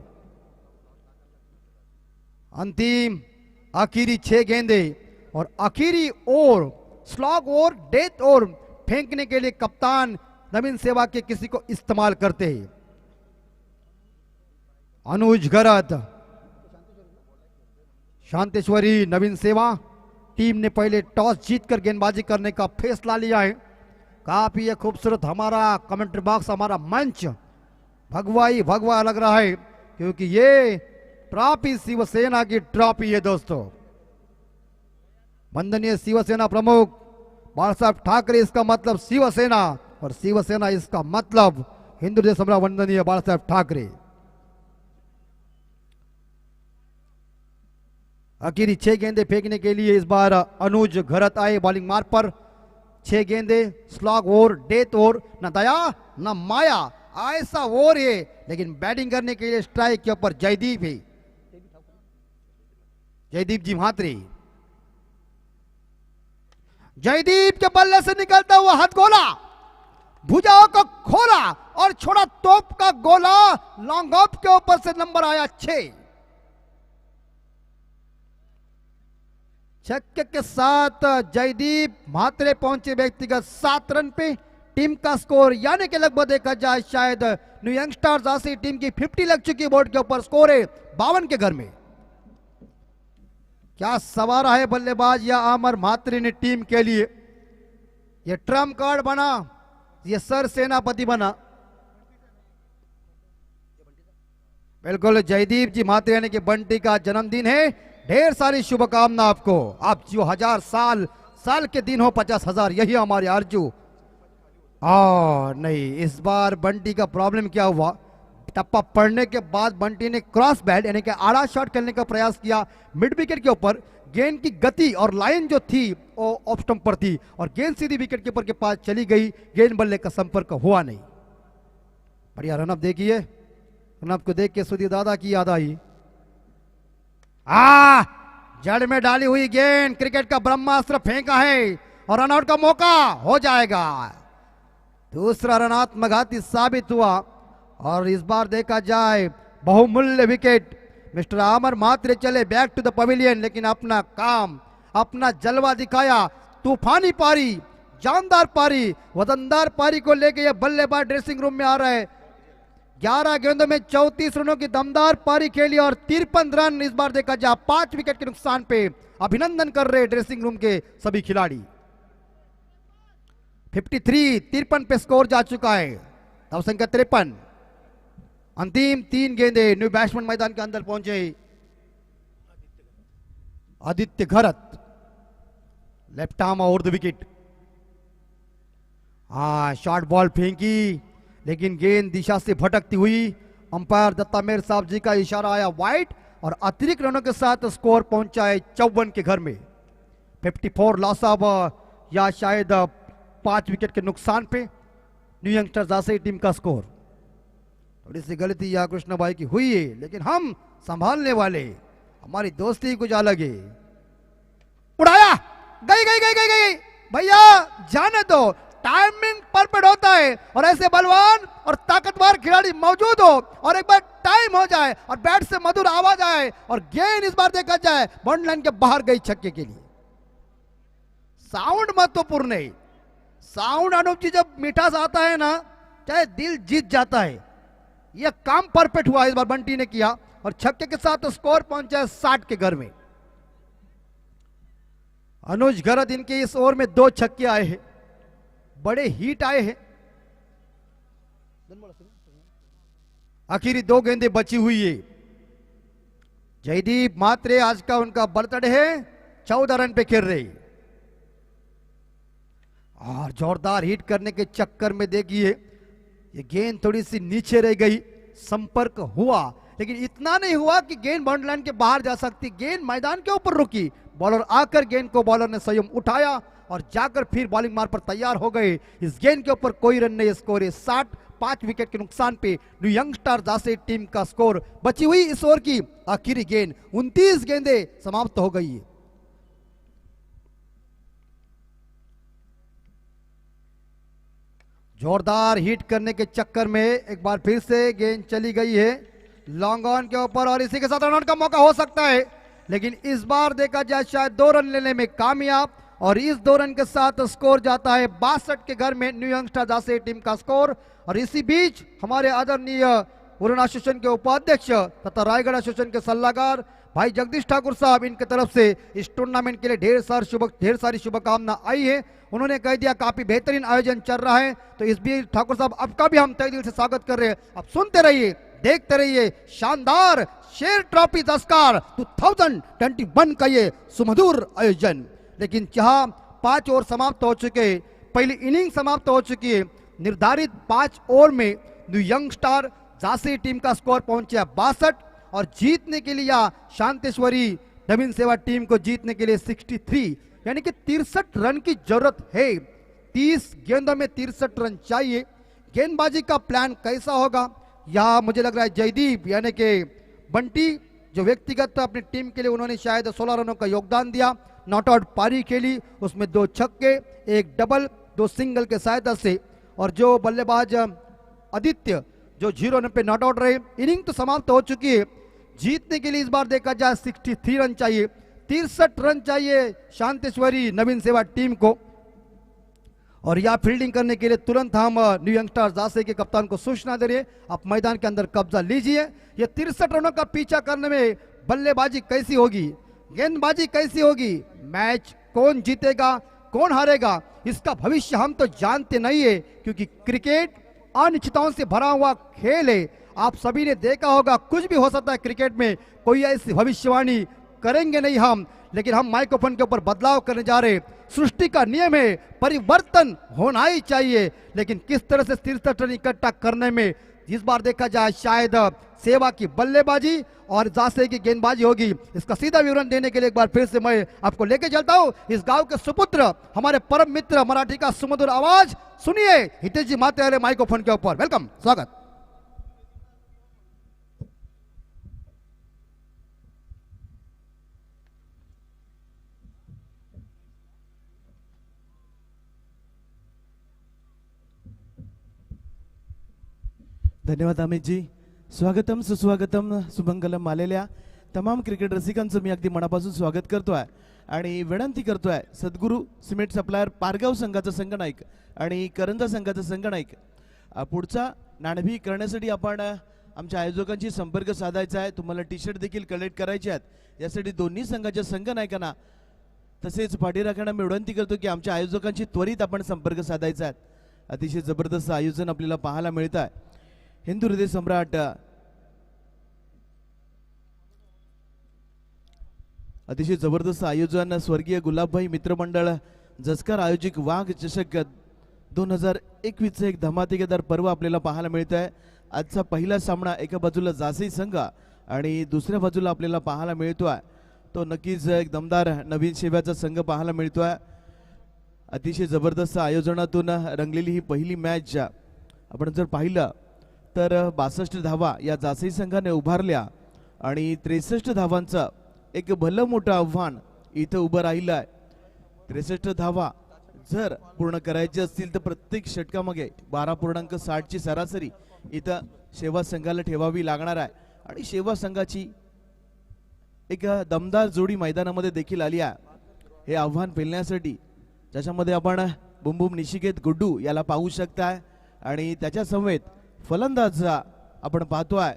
अंतिम आखिरी 6 गेंदे और आखिरी over, slog over, death over फेंकने के लिए कप्तान नवीन सेवा के किसी को इस्तेमाल करते हैं। अनुज गरत, शांतेश्वरी, नवीन सेवा। टीम ने पहले टॉस जीतकर गेंदबाजी करने का फैसला लिया है। काफी ये खूबसूरत हमारा कमेंट्री बॉक्स, हमारा मंच भगवा लग रहा है, क्योंकि ये ट्रॉफी शिवसेना की ट्रॉफी है दोस्तों। वंदनीय शिवसेना प्रमुख बाला साहब ठाकरे, इसका मतलब शिवसेना, और शिवसेना इसका मतलब हिंदू देश सम्राट वंदनीय बाला साहब ठाकरे। आखिरी 6 गेंदे फेंकने के लिए इस बार अनुज घरत आए बॉलिंग मार्ग पर। 6 गेंदे, स्लॉग ओवर, डेथ ओवर, न दया न माया, ऐसा ओवर है। लेकिन बैटिंग करने के लिए स्ट्राइक के ऊपर जयदीप है, जयदीप जी म्हात्रे। जयदीप के बल्ले से निकलता हुआ हथगोला भुजाओं को खोला और छोड़ा तोप का गोला, लॉन्ग ऑफ के ऊपर से नंबर आया 6। छक्के के साथ जयदीप म्हात्रे पहुंचे व्यक्तिगत 7 रन पे। टीम का स्कोर यानी कि लगभग देखा जाए शायद न्यू यंगस्टर्स आसी टीम की 50 लग चुकी बोर्ड के ऊपर, स्कोर है 52 के घर में। क्या सवारा है बल्लेबाज या आमर म्हात्रे ने टीम के लिए। ये ट्रम्प कार्ड बना, ये सर सेनापति बना। बिल्कुल जयदीप जी म्हात्रे यानी कि बंटी का जन्मदिन है, ढेर सारी शुभकामना आपको। आप जो 1000 साल के दिन हो, 50,000, यही हमारे आरजू। नहीं, इस बार बंटी का प्रॉब्लम क्या हुआ, टप्पा पड़ने के बाद बंटी ने क्रॉस बैट यानी कि आड़ा शॉट खेलने का प्रयास किया मिड विकेट के ऊपर। गेंद की गति और लाइन जो थी वो ऑफ स्टंप पर थी और गेंद सीधी विकेट कीपर के पास चली गई, गेंद बल्ले का संपर्क हुआ नहीं। बढ़िया रनअप देखिए, रनअप को देख के सुधीर दादा की याद आई। जड़ में डाली हुई गेंद, क्रिकेट का ब्रह्मास्त्र फेंका है और रनआउट का मौका हो जाएगा। दूसरा रन आत्मघाती साबित हुआ और इस बार देखा जाए बहुमूल्य विकेट। मिस्टर आमर म्हात्रे चले बैक टू द पवेलियन, लेकिन अपना काम, अपना जलवा दिखाया। तूफानी पारी, जानदार पारी, वजनदार पारी को लेके यह बल्लेबाज ड्रेसिंग रूम में आ रहा है। 11 गेंदों में 34 रनों की दमदार पारी खेली और 53 रन इस बार देखा जाए 5 विकेट के नुकसान पे। अभिनंदन कर रहे ड्रेसिंग रूम के सभी खिलाड़ी। 53 पे स्कोर जा चुका है, तब संख्या 53। अंतिम 3 गेंदे, न्यू बैट्समैन मैदान के अंदर पहुंचे Aditya Gharat, left arm over the wicket. Short ball फेंकी लेकिन गेंद दिशा से भटकती हुई। अंपायर दत्ता मेहर साहब जी का इशारा आया वाइड और अतिरिक्त रनों के साथ स्कोर पहुंचा है 54 के घर में। 54 लॉस ऑफ या शायद 5 विकेट के नुकसान पे न्यू यंगस्टर्स आसे टीम का स्कोर। थोड़ी सी गलती या कृष्ण भाई की हुई है, लेकिन हम संभालने वाले, हमारी दोस्ती कुछ अलग है। उड़ाया, गई गई गई गई गई भैया, जाने दो। टाइमिंग परफेक्ट होता है और ऐसे बलवान और ताकतवर खिलाड़ी मौजूद हो और एक बार टाइम हो जाए और बैट से मधुर आवाज आए और गेंद इस बार देखा जाए बाउंड्री लाइन के बाहर गई छक्के के लिए। साउंड महत्वपूर्ण है। साउंड अनूप जी, जब मिठास आता है ना, चाहे दिल जीत जाता है। यह काम परफेक्ट हुआ इस बार बंटी ने किया और छक्के के साथ स्कोर पहुंचा है 60 के घर में। अनुज घरत, इनके इस ओवर में 2 छक्के आए हैं, बड़े हीट आए हैं। आखिरी 2 गेंदें बची हुई है। जयदीप म्हात्रे, आज का उनका बर्थडे है, 14 रन पे खेल रहे और जोरदार हिट करने के चक्कर में देखिए ये गेंद थोड़ी सी नीचे रह गई। संपर्क हुआ लेकिन इतना नहीं हुआ कि गेंद बाउंड्री लाइन के बाहर जा सकती। गेंद मैदान के ऊपर रुकी, बॉलर आकर गेंद को बॉलर ने स्वयं उठाया और जाकर फिर बॉलिंग मार पर तैयार हो गए। इस गेंद के ऊपर कोई रन नहीं, स्कोर है 60। 5 विकेट के नुकसान पे न्यू यंगस्टर्स आसे टीम का स्कोर। बची हुई इस ओवर की आखिरी गेंद, 29 गेंदें समाप्त हो गई है। जोरदार हिट करने के चक्कर में एक बार फिर से गेंद चली गई है लॉन्ग ऑन के ऊपर और इसी के साथ रन आउट का मौका हो सकता है, लेकिन इस बार देखा जाए शायद 2 रन लेने में कामयाब और इस 2 रन के साथ स्कोर जाता है 62 के घर में न्यू यंगस्टर्स आसे टीम का स्कोर। और इसी बीच हमारे आदरणीय उरण एसोसिएशन के उपाध्यक्ष तथा रायगढ़ एसोसिएशन के सलाहकार भाई जगदीश ठाकुर साहब, इनके तरफ से इस टूर्नामेंट के लिए ढेर सारी शुभकामना आई है। उन्होंने कह दिया काफी बेहतरीन आयोजन चल रहा है, तो इस बीच ठाकुर साहब आपका भी हम तहे दिल से स्वागत कर रहे हैं। आप सुनते रहिए, देखते रहिए, शानदार शेर ट्रॉफी दस्कार 2021 का ये सुमधुर आयोजन। लेकिन जहां 5 ओवर समाप्त हो चुके, पहली इनिंग समाप्त हो चुकी है। निर्धारित 5 ओवर में न्यू यंगस्टर झांसी टीम का स्कोर पहुंचा 62 और जीतने के लिए या शांतेश्वरी नवीन सेवा टीम को जीतने के लिए 63 यानी कि 63 रन की जरूरत है। 30 गेंदों में 63 रन चाहिए। गेंदबाजी का प्लान कैसा होगा, यहाँ मुझे लग रहा है जयदीप यानी कि बंटी जो व्यक्तिगत अपनी टीम के लिए उन्होंने शायद 16 रनों का योगदान दिया, नॉट आउट पारी खेली, उसमें 2 छक्के 1 डबल 2 सिंगल के सहायता से। और जो बल्लेबाज आदित्य जो 0 रन पे नॉट आउट रहे। इनिंग तो समाप्त हो चुकी है। जीतने के लिए इस बार देखा जाए 63 रन चाहिए, 63 रन चाहिए शांतेश्वरी नवीन सेवा टीम को। और यह फील्डिंग करने के लिए तुरंत हम न्यू यंगस्टर्स जासे के कप्तान को सूचना दे रहे हैं, आप मैदान के अंदर कब्जा लीजिए। ये 63 रनों का पीछा करने में बल्लेबाजी कैसी होगी, गेंदबाजी कैसी होगी, मैच कौन जीतेगा कौन हारेगा इसका भविष्य हम तो जानते नहीं है, क्योंकि क्रिकेट अनिश्चितताओं से भरा हुआ खेल है। आप सभी ने देखा होगा कुछ भी हो सकता है क्रिकेट में, कोई ऐसी भविष्यवाणी करेंगे नहीं हम, लेकिन हम माइक्रोफोन के ऊपर बदलाव करने जा रहे हैं। सृष्टि का नियम है, परिवर्तन होना ही चाहिए, लेकिन किस तरह से 63 रन इकट्ठा करने में इस बार देखा जाए शायद सेवा की बल्लेबाजी और जासे की गेंदबाजी होगी। इसका सीधा विवरण देने के लिए एक बार फिर से मैं आपको लेके चलता हूं इस गांव के सुपुत्र हमारे परम मित्र मराठी का सुमधुर आवाज सुनिए हितेश जी माते वाले माइक्रोफोन के ऊपर। वेलकम, स्वागत। धन्यवाद अमित जी। स्वागतम सुस्वागतम सुमंगलम आलेल्या तमाम क्रिकेट रसिकांचं मी अगदी मनापासून स्वागत करतोय आणि विनंती करतोय सद्गुरू सिमेंट सप्लायर पारगाव संघाचा संघनायक आणि करंजा संघाचा संघनायक पुढचा नाणेफेक करण्यासाठी आपण आमच्या आयोजकांशी संपर्क साधायचा आहे। तुम्हाला टी शर्ट देखील कलेक्ट करायचे आहेत, यासाठी दोन्ही संघाच्या संघनायकांना तसेच पाठीराखांना मी विनंती करतो की आमच्या आयोजकांशी त्वरित आपण संपर्क साधायचा आहे। अतिशय जबरदस्त आयोजन आपल्याला पाहायला मिळत आहे। हिंदू हृदय सम्राट अतिशय जबरदस्त आयोजन स्वर्गीय गुलाबभाई मित्रमंडळ जसकर आयोजित वाघ चषक 2021 चे एक धमाकेदार पर्व आपल्याला पाहायला मिळत आहे। आजचा पहिला सामना एका बाजूला जासी संघ आणि दुसऱ्या बाजूला आपल्याला पाहायला मिळतोय तो नक्कीच एक दमदार नवीन सेवाचा संघ पाहायला मिळतोय। अतिशय जबरदस्त आयोजनातून रंगलेली ही पहिली मॅच आपण जर पाहिलं तर 62 धावा या जासी संघाने उभारल्या आणि 63 धावांचं एक भलं मोठं आव्हान इथं उभं राहिलं आहे। 63 धावा जर पूर्ण करायचे असतील तर प्रत्येक षटकामागे 12.60 ची सरासरी इथं शेवा संघाला ठेवावी लागणार आहे आणि शेवा संघाची एक दमदार जोडी मैदानामध्ये देखील आली आहे हे आव्हान पेलण्यासाठी, ज्याच्यामध्ये आपण बुमबुम निशिकेत गुड्डू याला पाहू शकताय आणि त्याच्या समेत फलंदाज आपण पाहतोय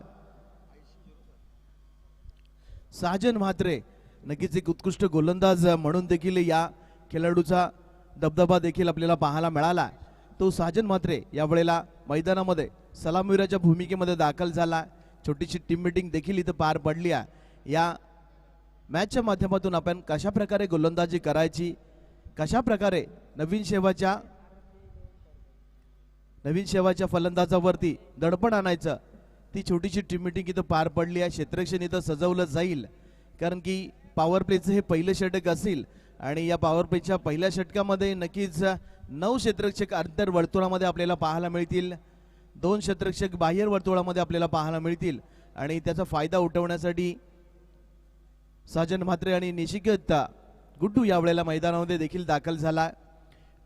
साजन म्हात्रे, नक्कीच एक उत्कृष्ट गोलंदाज म्हणून देखील या खेळाडूचा दबदबा देखील आपल्याला पाहायला मिळाला। तो साजन म्हात्रे यावेळेला मैदानामध्ये सलामीवीराच्या भूमिकेमध्ये दाखल झाला। छोटीशी टीम मीटिंग देखील इथं पार पडली आहे। या मॅचच्या माध्यमातून आपण कशा प्रकारे गोलंदाजी करायची, कशा प्रकारे नवीन शेवाच्या फलंदाजावरती दडपण आणायचं, ती छोटीशी टीम मीटिंग इथं पार पडली आहे। क्षेत्ररक्षण इथं सजवलं जाईल कारण की पॉवर प्लेचं हे पहिलं षटक असेल आणि या पॉवर प्लेच्या पहिल्या षटकामध्ये नक्कीच 9 क्षेत्ररक्षक अंतर वर्तुळामध्ये आपल्याला पाहायला मिळतील, 2 क्षेत्ररक्षक बाह्य वर्तुळामध्ये आपल्याला पाहायला मिळतील आणि त्याचा फायदा उठवण्यासाठी साजन म्हात्रे आणि निशिकेत गुड्डू यावेळेला मैदानामध्ये देखील दाखल झाला।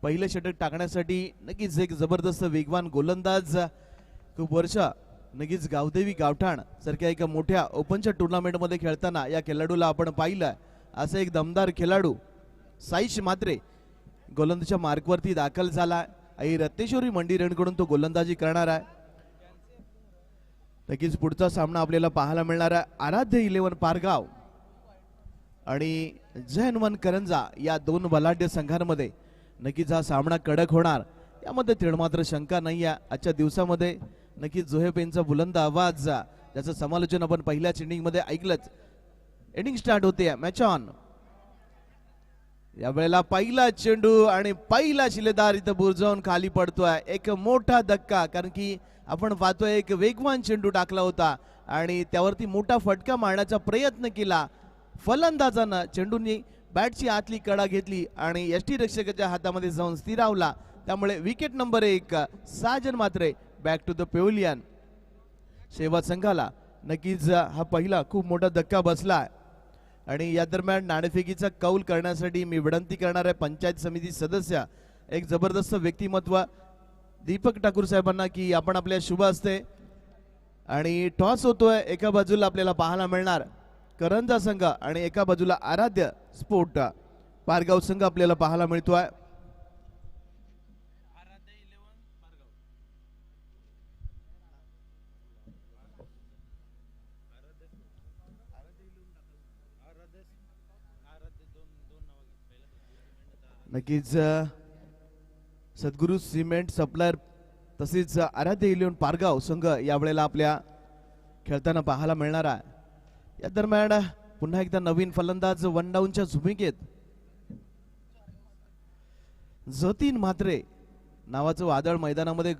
पहिलं षटक टाकण्यासाठी नक्कीच एक जबरदस्त वेगवान गोलंदाज, खूप वर्ष नक्कीच गावदेवी गावठाण सारख्या एका मोठ्या ओपनच्या टुर्नामेंटमध्ये खेळताना या खेळाडूला आपण पाहिलं। असं एक दमदार खेळाडू साईश म्हात्रे गोलंदाजीच्या मार्कवरती दाखल झाला आणि रत्नेश्वरी मंदिरांकडून तो गोलंदाजी करणार आहे। नक्कीच पुढचा सामना आपल्याला पाहायला मिळणार आहे आराध्य 11 पारगाव आणि जय हनुमान करंजा या 2 बलाढ्य संघांमध्ये। नक्कीच हा सामना कडक होणार यामध्ये तिळमात्र शंका नाही आहे। आजच्या दिवसामध्ये नक्कीच जोहेब यांचा बुलंद आवाज ज्याचं समालोचन आपण पहिल्याच इनिंग मध्ये ऐकलंच। इनिंग स्टार्ट होते, मॅच ऑन। यावेळेला पहिला चेंडू आणि पहिला शिलेदार इथं बुरजावून खाली पडतोय, एक मोठा धक्का कारण की आपण पाहतोय एक वेगवान चेंडू टाकला होता आणि त्यावरती मोठा फटका मारण्याचा प्रयत्न केला फलंदाजानं। चेंडूंनी बॅटची आतली कडा घेतली आणि यष्टीरक्षकाच्या हातामध्ये जाऊन स्थिरावला, त्यामुळे wicket number 1 Sajan Mhatre back to the pavilion. सेवा संघाला नक्कीच हा पहिला खूप मोठा धक्का बसला आणि या दरम्यान नाणेफेकीचा कौल करण्यासाठी मी विनंती करणार आहे पंचायत समिती सदस्य एक जबरदस्त व्यक्तिमत्व दीपक ठाकूर साहेबांना की आपण आपल्या शुभ हस्ते आणि टॉस होतोय. एका बाजूला आपल्याला पाहायला मिळणार करंजा संघ आणि एका बाजूला आराध्य स्पोर्ट पारगाव संघ आपल्याला पाहायला मिळतोय. नक्कीच सद्गुरू सिमेंट सप्लायर तसेच आराध्य इलेव्हन पारगाव संघ यावेळेला आपल्या खेळताना पाहायला मिळणार आहे. या दरम्यान पुन्हा एकदा नवीन फलंदाज वन डाऊनच्या भूमिकेत जतीन म्हात्रे नावाचं वादळ मैदानामध्ये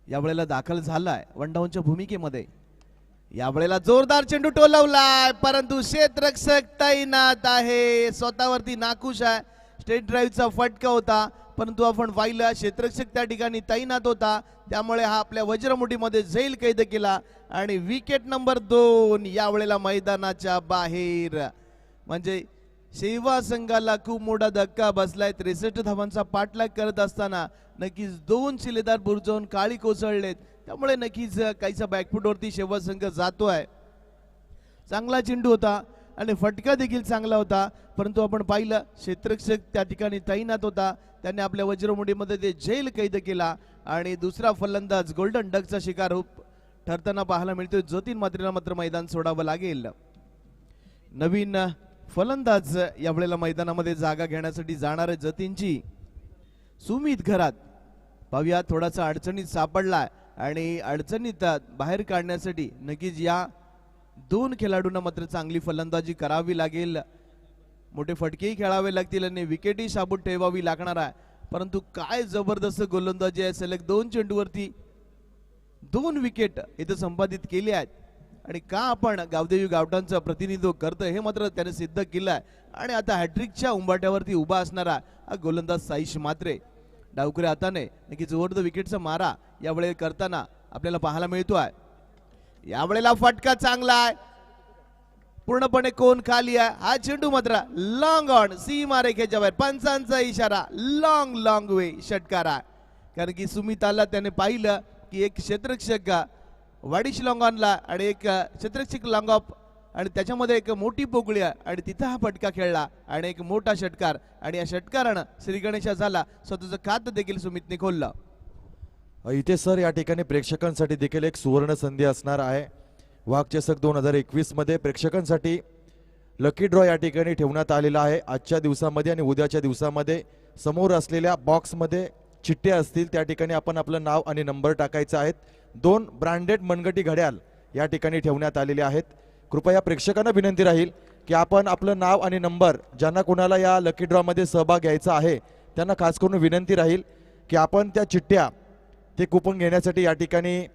यावेळेला दाखल झालाय वन डाऊनच्या भूमिकेमध्ये. यावेळेला जोरदार चेंडू टोलवलाय परंतु क्षेत्ररक्षक तैनात आहे. स्वतःवरती नाखुश आहे. स्टेट ड्राईव्हचा फटका होता परंतु आपण पाहिलं क्षेत्ररक्षक त्या ठिकाणी तैनात होता त्यामुळे हा आपल्या वज्रमुठीमध्ये झैल कैद केला आणि विकेट नंबर 2 यावेळेला मैदानाच्या बाहेर. म्हणजे सेवा संघाला खूप मोठा धक्का बसलाय. 63 धावांचा पाठलाग करत असताना नक्कीच 2 शिलेदार बुरजावून काळी कोसळलेत. त्यामुळे नक्कीच काहीसा बॅकफुटवरती सेवा संघ जातोय. चांगला चेंडू होता आणि फटका देखील चांगला होता परंतु आपण पाहिलं क्षेत्ररक्षक त्या ठिकाणी तैनात होता. त्याने आपल्या वज्रमुठीमध्ये ते झैल कैद केला आणि दुसरा फलंदाज गोल्डन डकचा शिकार ठरताना पाहायला मिळतोय. जतीन मात्रेला मात्र मैदान सोडावं लागेल. नवीन फलंदाज यावेळेला मैदानामध्ये जागा घेण्यासाठी जाणार आहे जतीनची सुमित घरात. पाहूया थोडासा अडचणीत सापडला आणि अडचणीत बाहेर काढण्यासाठी नक्कीच या 2 खेळाडूंना मात्र चांगली फलंदाजी करावी लागेल. मोठे फटकेही खेळावे लागतील आणि विकेटही साबूत ठेवावी लागणार आहे. परंतु काय जबरदस्त गोलंदाजी आहे. सलग 2 चेंडूवरती 2 विकेट इथं संपादित केले आहेत आणि का आपण गावदेवी गावठाणचं प्रतिनिधित्व करतोय हे मात्र त्याने सिद्ध केलं आहे. आणि आता हॅट्रिकच्या उंबाट्यावरती उभा असणारा हा गोलंदाज साईश मात्रे डावखुऱ्या हाताने नक्कीच ओव्हर द विकेटचा मारा यावेळी करताना आपल्याला पाहायला मिळतोय. यावेळेला फटका चांगला आहे. पूर्णपणे कोण खाली आहे. हा चेंडू मात्र लॉंग ऑन सीमा रेखेच्या बाहेर. पंचांचा इशारा लॉंग लॉंग वे षटकार आहे. कारण की सुमिताला त्याने पाहिलं की एक क्षेत्ररक्षक वाडिश लॉंग ऑनला आणि एक क्षेत्ररक्षक लॉंग ऑफ आणि त्याच्यामध्ये एक मोठी पोकळी आहे आणि तिथं हा फटका खेळला आणि एक मोठा षटकार आणि या षटकारानं श्री गणेशा झाला. स्वतःचं खातं देखील सुमितने खोललं. इथे सर या ठिकाणी प्रेक्षकांसाठी देखील एक सुवर्ण संधी असणार आहे. वाघ चषक 2021 मध्ये प्रेक्षकांसाठी लकी ड्रॉ या ठिकाणी ठेवण्यात आलेला आहे. आजच्या दिवसामध्ये आणि उद्याच्या दिवसामध्ये समोर असलेल्या बॉक्समध्ये चिठ्ठ्या असतील त्या ठिकाणी आपण आपलं नाव आणि नंबर टाकायचा आहेत. 2 ब्रँडेड मनगटी घड्याळ या ठिकाणी ठेवण्यात आलेले आहेत. कृपया प्रेक्षकांना विनंती राहील की आपण आपलं नाव आणि नंबर ज्यांना कोणाला या लकी ड्रॉ मध्ये सहभाग घ्यायचा आहे त्यांना खास करून विनंती राहील की आपण त्या चिठ्ठ्या ते कुपन घेण्यासाठी या ठिकाणी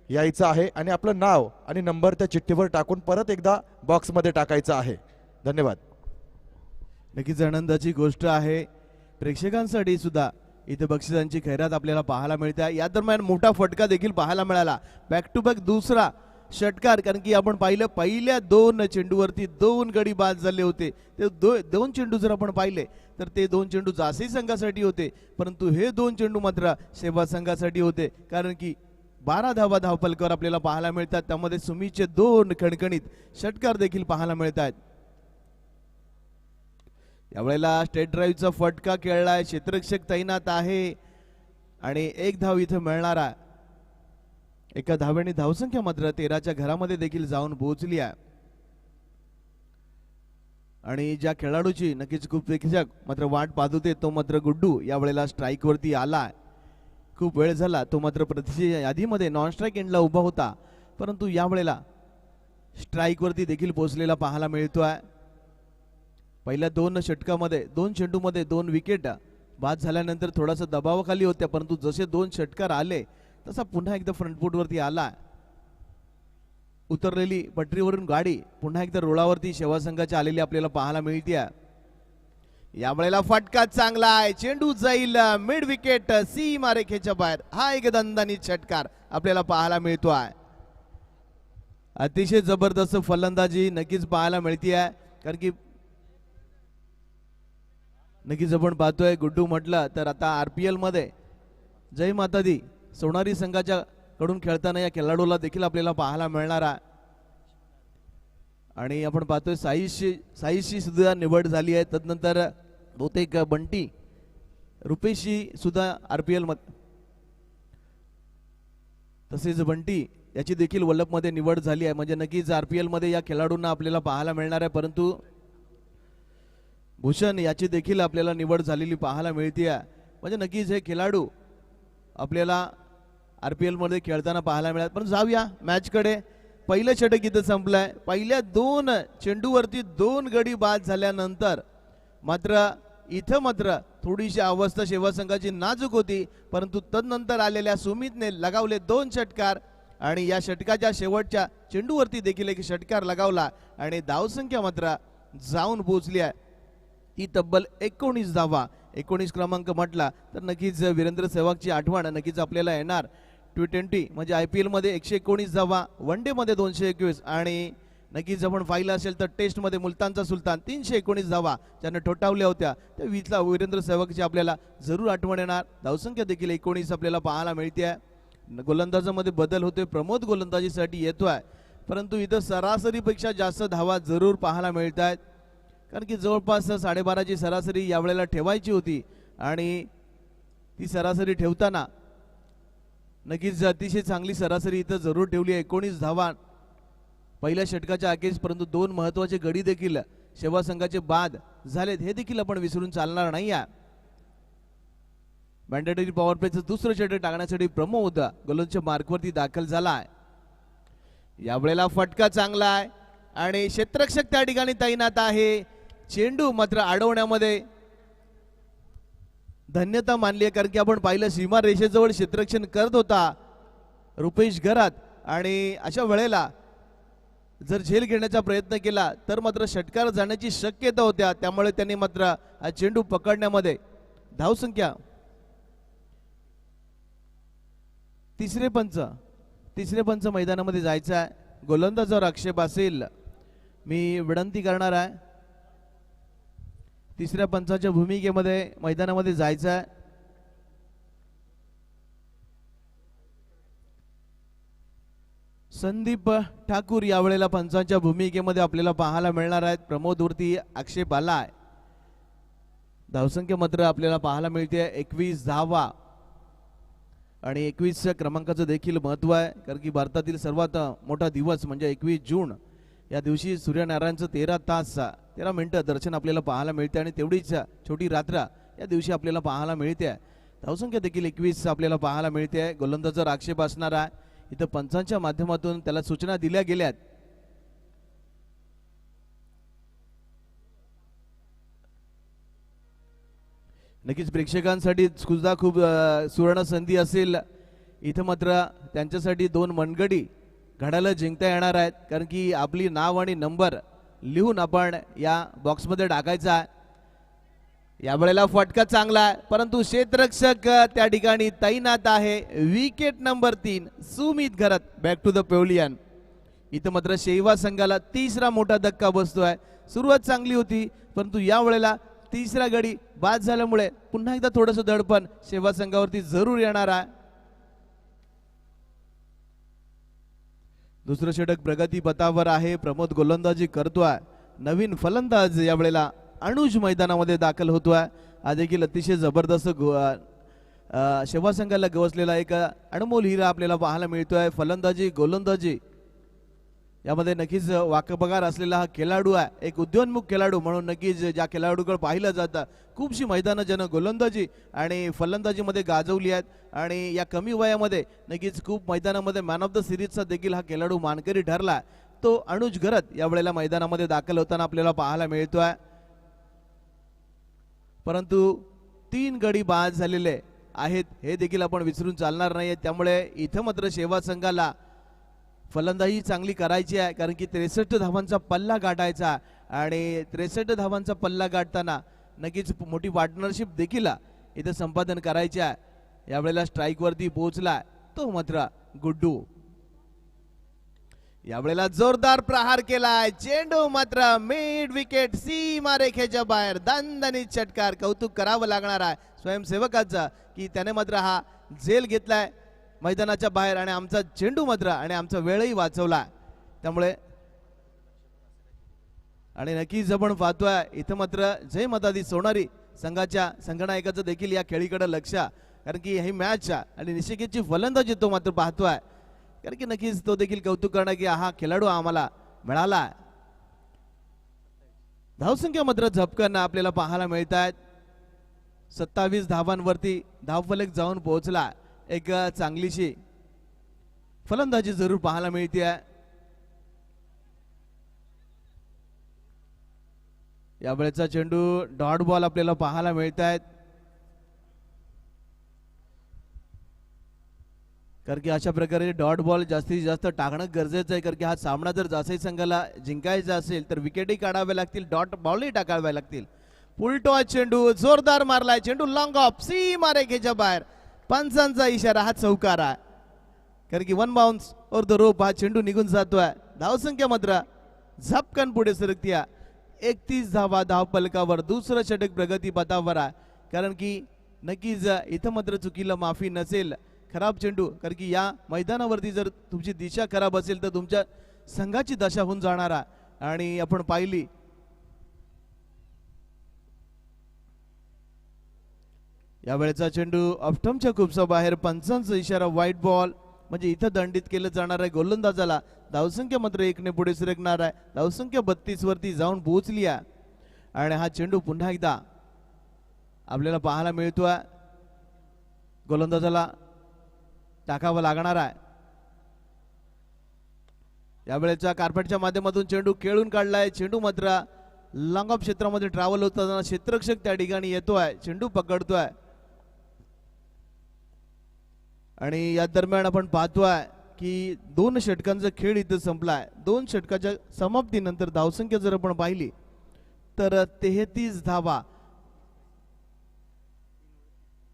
यायचं आहे आणि आपलं नाव आणि नंबर त्या चिठ्ठीवर टाकून परत एकदा बॉक्समध्ये टाकायचं आहे. धन्यवाद. नक्कीच आनंदाची गोष्ट आहे. प्रेक्षकांसाठी सुद्धा इथे बक्षिसांची खैरात आपल्याला पाहायला मिळते. या दरम्यान मोठा फटका देखील पाहायला मिळाला. बॅक टू बॅक दुसरा षटकार. कारण की आपण पाहिलं पहिल्या 2 चेंडूवरती 2 गडी बाद झाले होते. ते 2 चेंडू जर आपण पाहिले तर ते 2 चेंडू जासी संघासाठी होते परंतु हे 2 चेंडू मात्र सेवा संघासाठी होते. कारण की 12 धावा धावफलकावर आपल्याला पाहायला मिळतात. त्यामध्ये सुमीचे 2 खणखणीत षटकार देखील पाहायला मिळतात. यावेळेला स्टेट ड्राईव्हचा फटका खेळलाय. क्षेत्ररक्षक तैनात आहे आणि 1 धाव इथं मिळणार आहे. एका धावेने धावसंख्या मात्र 13च्या घरामध्ये देखील जाऊन पोहोचली आहे. आणि ज्या खेळाडूची नक्कीच खूप प्रेक्षक मात्र वाट पाहत होते तो मात्र गुड्डू यावेळेला स्ट्राईक वरती आला. खूप वेळ झाला तो मात्र प्रतिष्ठेच्या यादीमध्ये नॉन स्ट्राईक एंडला उभा होता परंतु यावेळेला स्ट्राईक वरती देखील पोहोचलेला पाहायला मिळतोय. पहिल्या 2 षटकामध्ये 2 चेंडूमध्ये 2 विकेट बाद झाल्यानंतर थोडासा दबावाखाली होत्या परंतु जसे 2 षटकार आले तसा पुन्हा एकदा फ्रंट फूटवरती आला. उतरलेली पटरीवरून गाडी पुन्हा एकदा रुळावरती सेवा संघाची आलेली आपल्याला पाहायला मिळते. यावेळेला फटका चांगला आहे, चेंडू जाईल मिड विकेट सीमा रेखेच्या बाहेर. हा एक दणदणी षटकार आपल्याला पाहायला मिळतो आहे. अतिशय जबरदस्त फलंदाजी नक्कीच पाहायला मिळते आहे. कारण की नक्कीच आपण पाहतोय गुड्डू म्हटलं तर आता RPL मध्ये जय माता दी सोनारी संघाच्या कडून खेळताना या खेळाडूला देखील आपल्याला पाहायला मिळणार आहे. आणि आपण पाहतोय साईशी सुद्धा निवड झाली आहे. तदनंतर बहुतेक बंटी रुपेशची सुद्धा RPL मध्ये, तसेच बंटी याची देखील वल्लभ मध्ये निवड झाली आहे. म्हणजे नक्कीच RPL मध्ये या खेळाडूंना आपल्याला पाहायला मिळणार आहे. परंतु भूषण याची देखील आपल्याला निवड झालेली पाहायला मिळते आहे. म्हणजे नक्कीच हे खेळाडू आपल्याला RPL मध्ये खेळताना पाहायला मिळाले. पण जाऊया मॅच कडे. पहिलं षटक इथं संपलंय. पहिल्या 2 चेंडूवरती 2 गडी बाद झाल्यानंतर मात्र थोडीशी अवस्था शेवा संघाची नाजूक होती. परंतु तदनंतर आलेल्या सुमितने लगावले 2 षटकार आणि या षटकाच्या शेवटच्या चेंडूवरती देखील एक षटकार लगावला आणि धावसंख्या मात्र जाऊन पोहोचली आहे ती तब्बल 19 धावा. 19 क्रमांक म्हटला तर नक्कीच वीरेंद्र सहवागची आठवण नक्कीच आपल्याला येणार. T20 म्हणजे IPL मध्ये 119 धावा, वन डे मध्ये 221 आणि नक्कीच आपण पाहिलं असेल तर टेस्ट मध्ये मुलतानचा सुलतान 319 धावा ज्याने ठोठावल्या होत्या. त्या वीरेंद्र सहवागची आपल्याला जरूर आठवण येणार. धावसंख्या देखील 19 आपल्याला पाहायला मिळते आहे. गोलंदाजामध्ये बदल होतोय, प्रमोद गोलंदाजीसाठी येतोय. परंतु इथं सरासरीपेक्षा जास्त धावा जरूर पाहायला मिळत आहेत. कारण की जवळपास 12.5ची सरासरी यावेळेला ठेवायची होती आणि ती सरासरी ठेवताना नक्कीच अतिशय चांगली सरासरी इथं जरूर ठेवली आहे. 19 धावा पहिल्या षटकाच्या अखेरीस. परंतु 2 महत्वाचे गडी देखील शेवा संघाचे बाद झालेत हे देखील आपण विसरून चालणार नाही आहे. मॅन्डेटरी पॉवर प्लेचं दुसरं षटक टाकण्यासाठी प्रमोद गोलंदाजच्या मार्कवरती दाखल झाला आहे. यावेळेला फटका चांगला आहे आणि क्षेत्ररक्षक त्या ठिकाणी तैनात आहे. चेंडू मात्र अडवण्यामध्ये धन्यता मानली आहे. कारण की आपण पाहिलं सीमा रेषेजवळ क्षेत्ररक्षण करत होता रुपेश घरात आणि अशा वेळेला जर झेल घेण्याचा प्रयत्न केला तर मात्र षटकार जाण्याची शक्यता होत्या. त्यामुळे त्यांनी मात्र हा चेंडू पकडण्यामध्ये धावसंख्या तिसरे पंच मैदानामध्ये जायचं आहे. गोलंदाजावर आक्षेप असेल मी विनंती करणार आहे. तिसऱ्या पंचाच्या भूमिकेमध्ये मैदानामध्ये जायचं आहे. संदीप ठाकूर यावेळेला पंचांच्या भूमिकेमध्ये आपल्याला पाहायला मिळणार आहेत. प्रमोदवरती आक्षेप आला आहे. धावसंख्या मात्र आपल्याला पाहायला मिळते 21 धावा आणि 21 क्रमांकाचं देखील महत्व आहे. कारण की भारतातील सर्वात मोठा दिवस म्हणजे 21 जून या दिवशी सूर्यनारायणचं 13 तास 13 मिनिटं दर्शन आपल्याला पाहायला मिळते आणि तेवढीच छोटी रात्र या दिवशी आपल्याला पाहायला मिळते. धावसंख्या देखील 21 आपल्याला पाहायला मिळते. गोलंदाजावर आक्षेप असणार आहे. इथं पंचांच्या माध्यमातून त्याला सूचना दिल्या गेल्यात. नक्कीच प्रेक्षकांसाठी सुद्धा खूप सुवर्ण संधी असेल. इथं मात्र त्यांच्यासाठी 2 मनगडी घड्याला जिंकता येणार आहेत. कारण की आपली नाव आणि नंबर लिहून आपण या बॉक्समध्ये टाकायचा आहे. यावेळेला फटका चांगला आहे परंतु क्षेत्ररक्षक त्या ठिकाणी तैनात आहे. Wicket number 3 Sumit Gharat back to the pavilion. इथं मात्र शेवा संघाला तिसरा मोठा धक्का बसतोय. सुरुवात चांगली होती परंतु यावेळेला तिसरा गडी बाद झाल्यामुळे पुन्हा एकदा थोडंसं दडपण शेवा संघावरती जरूर येणार आहे. दुसरं षटक प्रगती पथावर आहे. प्रमोद गोलंदाजी करतोय. नवीन फलंदाज यावेळेला अनुज मैदानामध्ये दाखल होतोय. हा देखील अतिशय जबरदस्त शेवा संघाला गवसलेला एक अनमोल हिरा आपल्याला पाहायला मिळतोय. फलंदाजी गोलंदाजी यामध्ये नक्कीच वाकबगार असलेला हा खेळाडू आहे. एक उद्योन्मुख खेळाडू म्हणून नक्कीच ज्या खेळाडूकडे पाहिलं जातं खूपशी मैदानं ज्यानं गोलंदाजी आणि फलंदाजीमध्ये गाजवली आहेत आणि या कमी वयामध्ये नक्कीच खूप मैदानामध्ये मॅन ऑफ द सिरीजचा देखील हा खेळाडू मानकरी ठरला. तो अनुज घरत यावेळेला मैदानामध्ये दाखल होताना आपल्याला पाहायला मिळतोय. परंतु 3 गडी बाद झालेले आहेत हे देखील आपण विसरून चालणार नाही. त्यामुळे इथं मात्र शेवा संघाला फलंदाजी चांगली करायची आहे. कारण की 63 धावांचा पल्ला गाठायचा आणि 63 धावांचा पल्ला गाठताना नक्कीच मोठी पार्टनरशिप देखील इथं संपादन करायची आहे। यावेळेला स्ट्राईक वरती पोहोचला तो मात्र गुड्डू। यावेळेला जोरदार प्रहार केलाय, चेंडू मात्र मिड विकेट सीमारेखेच्या बाहेर, दणदणीत षटकार। कौतुक करावं लागणार आहे स्वयंसेवकाचा की त्याने मात्र हा झेल घेतलाय मैदानाच्या बाहेर आणि आमचा चेंडू मात्र आणि आमचा वेळही वाचवला। त्यामुळे आणि नक्कीच आपण पाहतोय इथं मात्र जय मातादी सोनारी संघाच्या संघनायकाचं देखील या खेळीकडे लक्ष, कारण की ही मॅच आणि निशिकेतची फलंदाजी तो मात्र पाहतोय, कारण की नक्कीच तो देखील कौतुक करणार की हा खेळाडू आम्हाला मिळाला। धावसंख्या मात्र झपकन आपल्याला पाहायला मिळत आहेत। 27 धावांवरती धावफलक जाऊन पोहोचला। एक चांगलीशी फलंदाजी जरूर पाहायला मिळते आहे। यावेळेचा चेंडू डॉट बॉल आपल्याला पाहायला मिळत आहेत, कारण की अशा प्रकारे डॉट बॉल जास्तीत जास्त टाकणं गरजेचं आहे, कारण की हा सामना जर जासई संघाला जिंकायचा असेल तर विकेटही काढाव्या लागतील, डॉट बॉलही टाकाव्या लागतील। फुलटॉस चेंडू जोरदार मारलाय, चेंडू लॉंग ऑफ सीमारेखेच्या बाहेर, पंचांचा इशारा, हा चौकार आहे, कारण की वन बाउन्स और द रोप हा चेंडू निघून जातोय। धावसंख्या मात्र झपकन पुढे सरकतीया, 31 धावा धावफलकावर, दुसरं षटक प्रगती पथावर आहे, कारण की नक्कीच इथं मात्र चुकीला माफी नसेल। खराब चेंडू, कारण की या मैदानावरती जर तुमची दिशा खराब असेल तर तुमच्या संघाची दशा होऊन जाणार आहे। आणि आपण पाहिली यावेळेचा चेंडू ऑफ्टमच्या खूपसा बाहेर, पंचांचा इशारा, व्हाईट बॉल, म्हणजे इथं दंडित केलं जाणार आहे गोलंदाजाला। धावसंख्या मात्र 1 ने पुढे सरकणार आहे, धावसंख्या 32 वरती जाऊन पोहोचली आहे आणि हा चेंडू पुन्हा एकदा आपल्याला पाहायला मिळतोय, गोलंदाजाला टाकावं लागणार आहे। यावेळेच्या कार्पेटच्या माध्यमातून चेंडू खेळून काढलाय, चेंडू मात्र लॉंग ऑफ क्षेत्रामध्ये ट्रॅव्हल होताना क्षेत्ररक्षक त्या ठिकाणी येतोय, चेंडू पकडतोय आणि या दरम्यान आपण पाहतोय की 2 षटकांचा खेळ इथं संपलाय। 2 षटकाच्या समाप्तीनंतर धावसंख्या जर आपण पाहिली तर 33 धावा,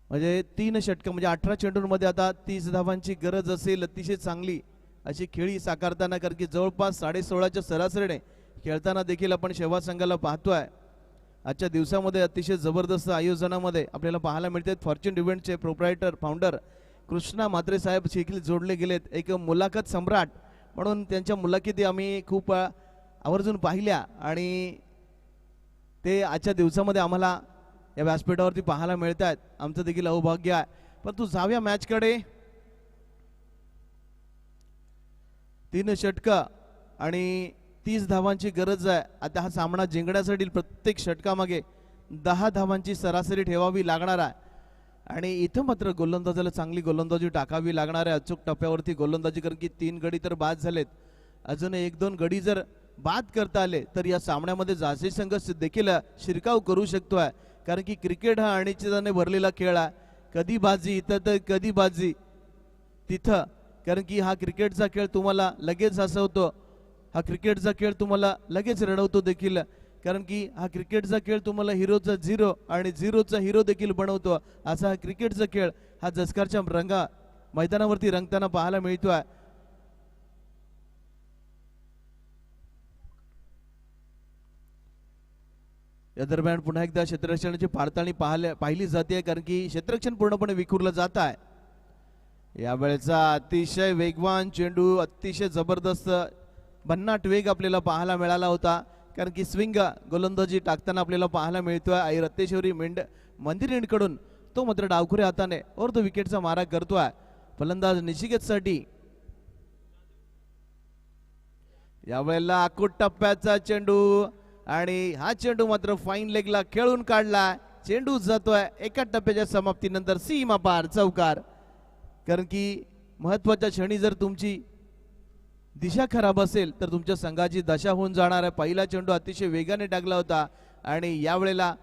म्हणजे 3 षटक म्हणजे 18 चेंडूंमध्ये आता 30 धावांची गरज असेल, अतिशय चांगली अशी खेळी साकारताना, कारण की जवळपास 16.5च्या सरासरीने खेळताना देखील आपण शेवा संघाला पाहतोय। आजच्या दिवसामध्ये अतिशय जबरदस्त आयोजनामध्ये आपल्याला पाहायला मिळते। फॉर्च्यून इव्हेंटचे प्रोप्रायटर फाउंडर कृष्णा म्हात्रे साहेब देखील जोडले गेलेत, एक मुलाखत सम्राट म्हणून त्यांच्या मुलाखती आम्ही खूप आवर्जून पाहिल्या आणि ते आजच्या दिवसामध्ये आम्हाला या व्यासपीठावरती पाहायला मिळत आहेत, आमचं देखील अवभाग्य आहे। परंतु जाऊया मॅचकडे। 3 षटक आणि 30 धावांची गरज आहे। आता हा सामना जिंकण्यासाठी प्रत्येक षटकामागे 10 धावांची सरासरी ठेवावी लागणार आहे आणि इथं मात्र गोलंदाजाला चांगली गोलंदाजी टाकावी लागणार आहे। अचूक टप्प्यावरती गोलंदाजी, कारण की 3 गडी तर बाद झालेत, अजून 1-2 गडी जर बाद करता आले तर या सामन्यामध्ये जासई संघ देखील शिरकाव करू शकतोय, कारण की क्रिकेट हा अनिश्चिततेने भरलेला खेळ आहे। कधी बाजी इथं तर कधी बाजी तिथं, कारण की हा क्रिकेटचा खेळ तुम्हाला लगेच हसवतो, हा क्रिकेटचा खेळ तुम्हाला लगेच रडवतो देखील, कारण की हा क्रिकेटचा खेळ तुम्हाला हिरोचा झिरो आणि झिरोचा हिरो देखील बनवतो। असा हा क्रिकेटचा खेळ हा जसकारच्या रंगा मैदानावरती रंगताना पाहायला मिळतोय। या दरम्यान पुन्हा एकदा क्षेत्ररक्षणाची पडताळणी पाहिली जाते, कारण की क्षेत्ररक्षण पूर्णपणे विखुरलं जात आहे। यावेळेचा अतिशय वेगवान चेंडू, अतिशय जबरदस्त भन्नाट वेग आपल्याला पाहायला मिळाला होता, कारण की स्विंग गोलंदाजी टाकताना आपल्याला पाहायला मिळतोय आई रत्तेश्वरी मंदिरेंकडून, तो मात्र डावखुऱ्या हाताने अर्ध विकेटचा मारा करतोय फलंदाज निशिकेतसाठी। यावेळेला आकुट टप्प्याचा चेंडू आणि हा चेंडू मात्र फाईन लेगला खेळून काढला, चेंडू जातोय एका टप्प्याच्या समाप्तीनंतर सीमा पार, चौकार, कारण की महत्वाच्या क्षणी जर तुमची दिशा खराब असेल तर तुमच्या संघाची दशा होऊन जाणार आहे। पहिला चेंडू अतिशय वेगाने टाकला होता आणि यावेळेला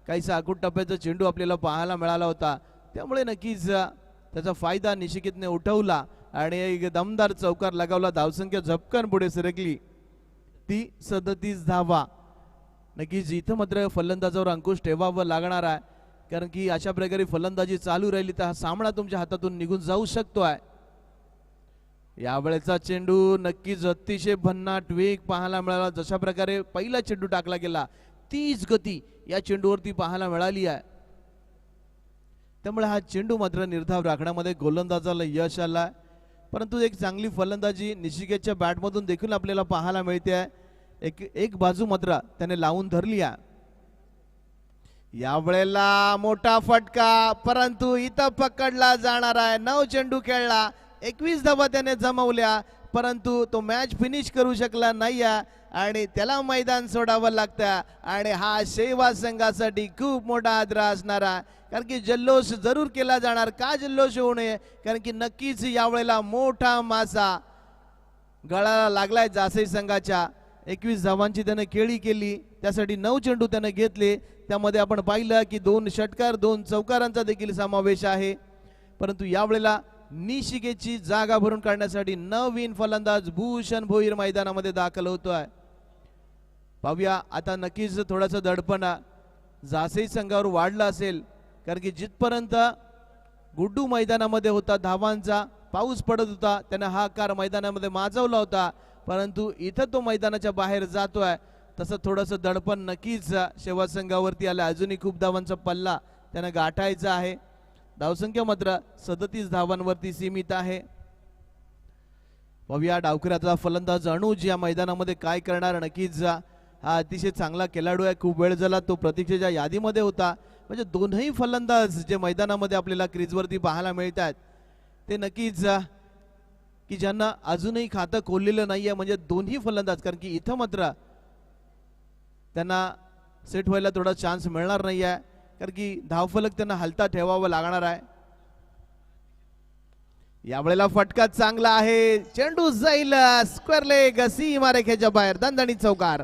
काहीसा आकुट टप्प्याचा चेंडू आपल्याला पाहायला मिळाला होता, त्यामुळे नक्कीच त्याचा फायदा निशिकेतने उठवला आणि एक दमदार चौकार लगावला। धावसंख्या झपकन पुढे सरकली, ती 37 धावा नक्कीच इथं मात्र फलंदाजावर अंकुश ठेवावं लागणार आहे, कारण की अशा प्रकारे फलंदाजी चालू राहिली तर हा सामना तुमच्या हातातून निघून जाऊ शकतो आहे. यावेळेचा चेंडू नक्कीच अतिशय भन्नाट वेग पाहायला मिळाला. जशा प्रकारे पहिला चेंडू टाकला गेला तीच गती या चेंडूवरती पाहायला मिळाली आहे. त्यामुळे हा चेंडू मात्र निर्धाव राखण्यामध्ये गोलंदाजाला यश आला. परंतु एक चांगली फलंदाजी निशिकेतच्या बॅटमधून देखील आपल्याला पाहायला मिळते आहे. एक बाजू मात्र त्याने लावून धरली आहे. यावेळेला मोठा फटका, परंतु इथं पकडला जाणार आहे. 9 चेंडू खेळला, 21 धावा त्याने जमवल्या, परंतु तो मॅच फिनिश करू शकला नाही आणि त्याला मैदान सोडावं लागतं. आणि हा शेवा संघासाठी खूप मोठा आदरा असणारा, कारण की जल्लोष जरूर केला जाणार. का जल्लोष होऊ नये, कारण की नक्कीच यावेळेला मोठा मासा गळाला लागलाय जासई संघाच्या. 21 धावांची त्याने खेळी केली, त्यासाठी 9 चेंडू त्याने घेतले. त्यामध्ये आपण पाहिलं की 2 षटकार 2 चौकारांचा देखील समावेश आहे. परंतु यावेळेला निशिकेची जागा भरून काढण्यासाठी नवीन फलंदाज भूषण भोईर मैदानामध्ये दाखल होतोय. पाहूया आता नक्कीच थोडासा दडपण जासई संघावर वाढला असेल, कारण की जिथपर्यंत गुड्डू मैदानामध्ये होता, धावांचा पाऊस पडत होता, त्याने हा कार मैदानामध्ये माजवला होता, परंतु इथं तो मैदानाच्या बाहेर जातोय. तसं थोडंसं दडपण नक्कीच शेवा संघावरती आलं. अजूनही खूप धावांचा पल्ला त्यानं गाठायचा आहे. धावसंख्या मात्र 37 धावांवरती सीमित आहे. पाहूया डावखऱ्याचा फलंदाज अनुज या मैदानामध्ये काय करणार. नक्कीच हा अतिशय चांगला खेळाडू आहे. खूप वेळ झाला तो प्रतीक्षेच्या यादीमध्ये होता. म्हणजे दोनही फलंदाज जे मैदानामध्ये आपल्याला क्रीजवरती पाहायला मिळत आहेत ते नक्कीच की ज्यांना अजूनही खातं खोललेलं नाहीये, म्हणजे दोन्ही फलंदाज, कारण की इथं मात्र त्यांना सेट व्हायला थोडा चान्स मिळणार नाही आहे, कारण की धावफलक त्यांना हलता ठेवावं लागणार आहे. यावेळेला फटका चांगला आहे, चेंडू जाईल स्क्वेअर लेग, सीमा रेखेच्या बाहेर, दणदणीत चौकार.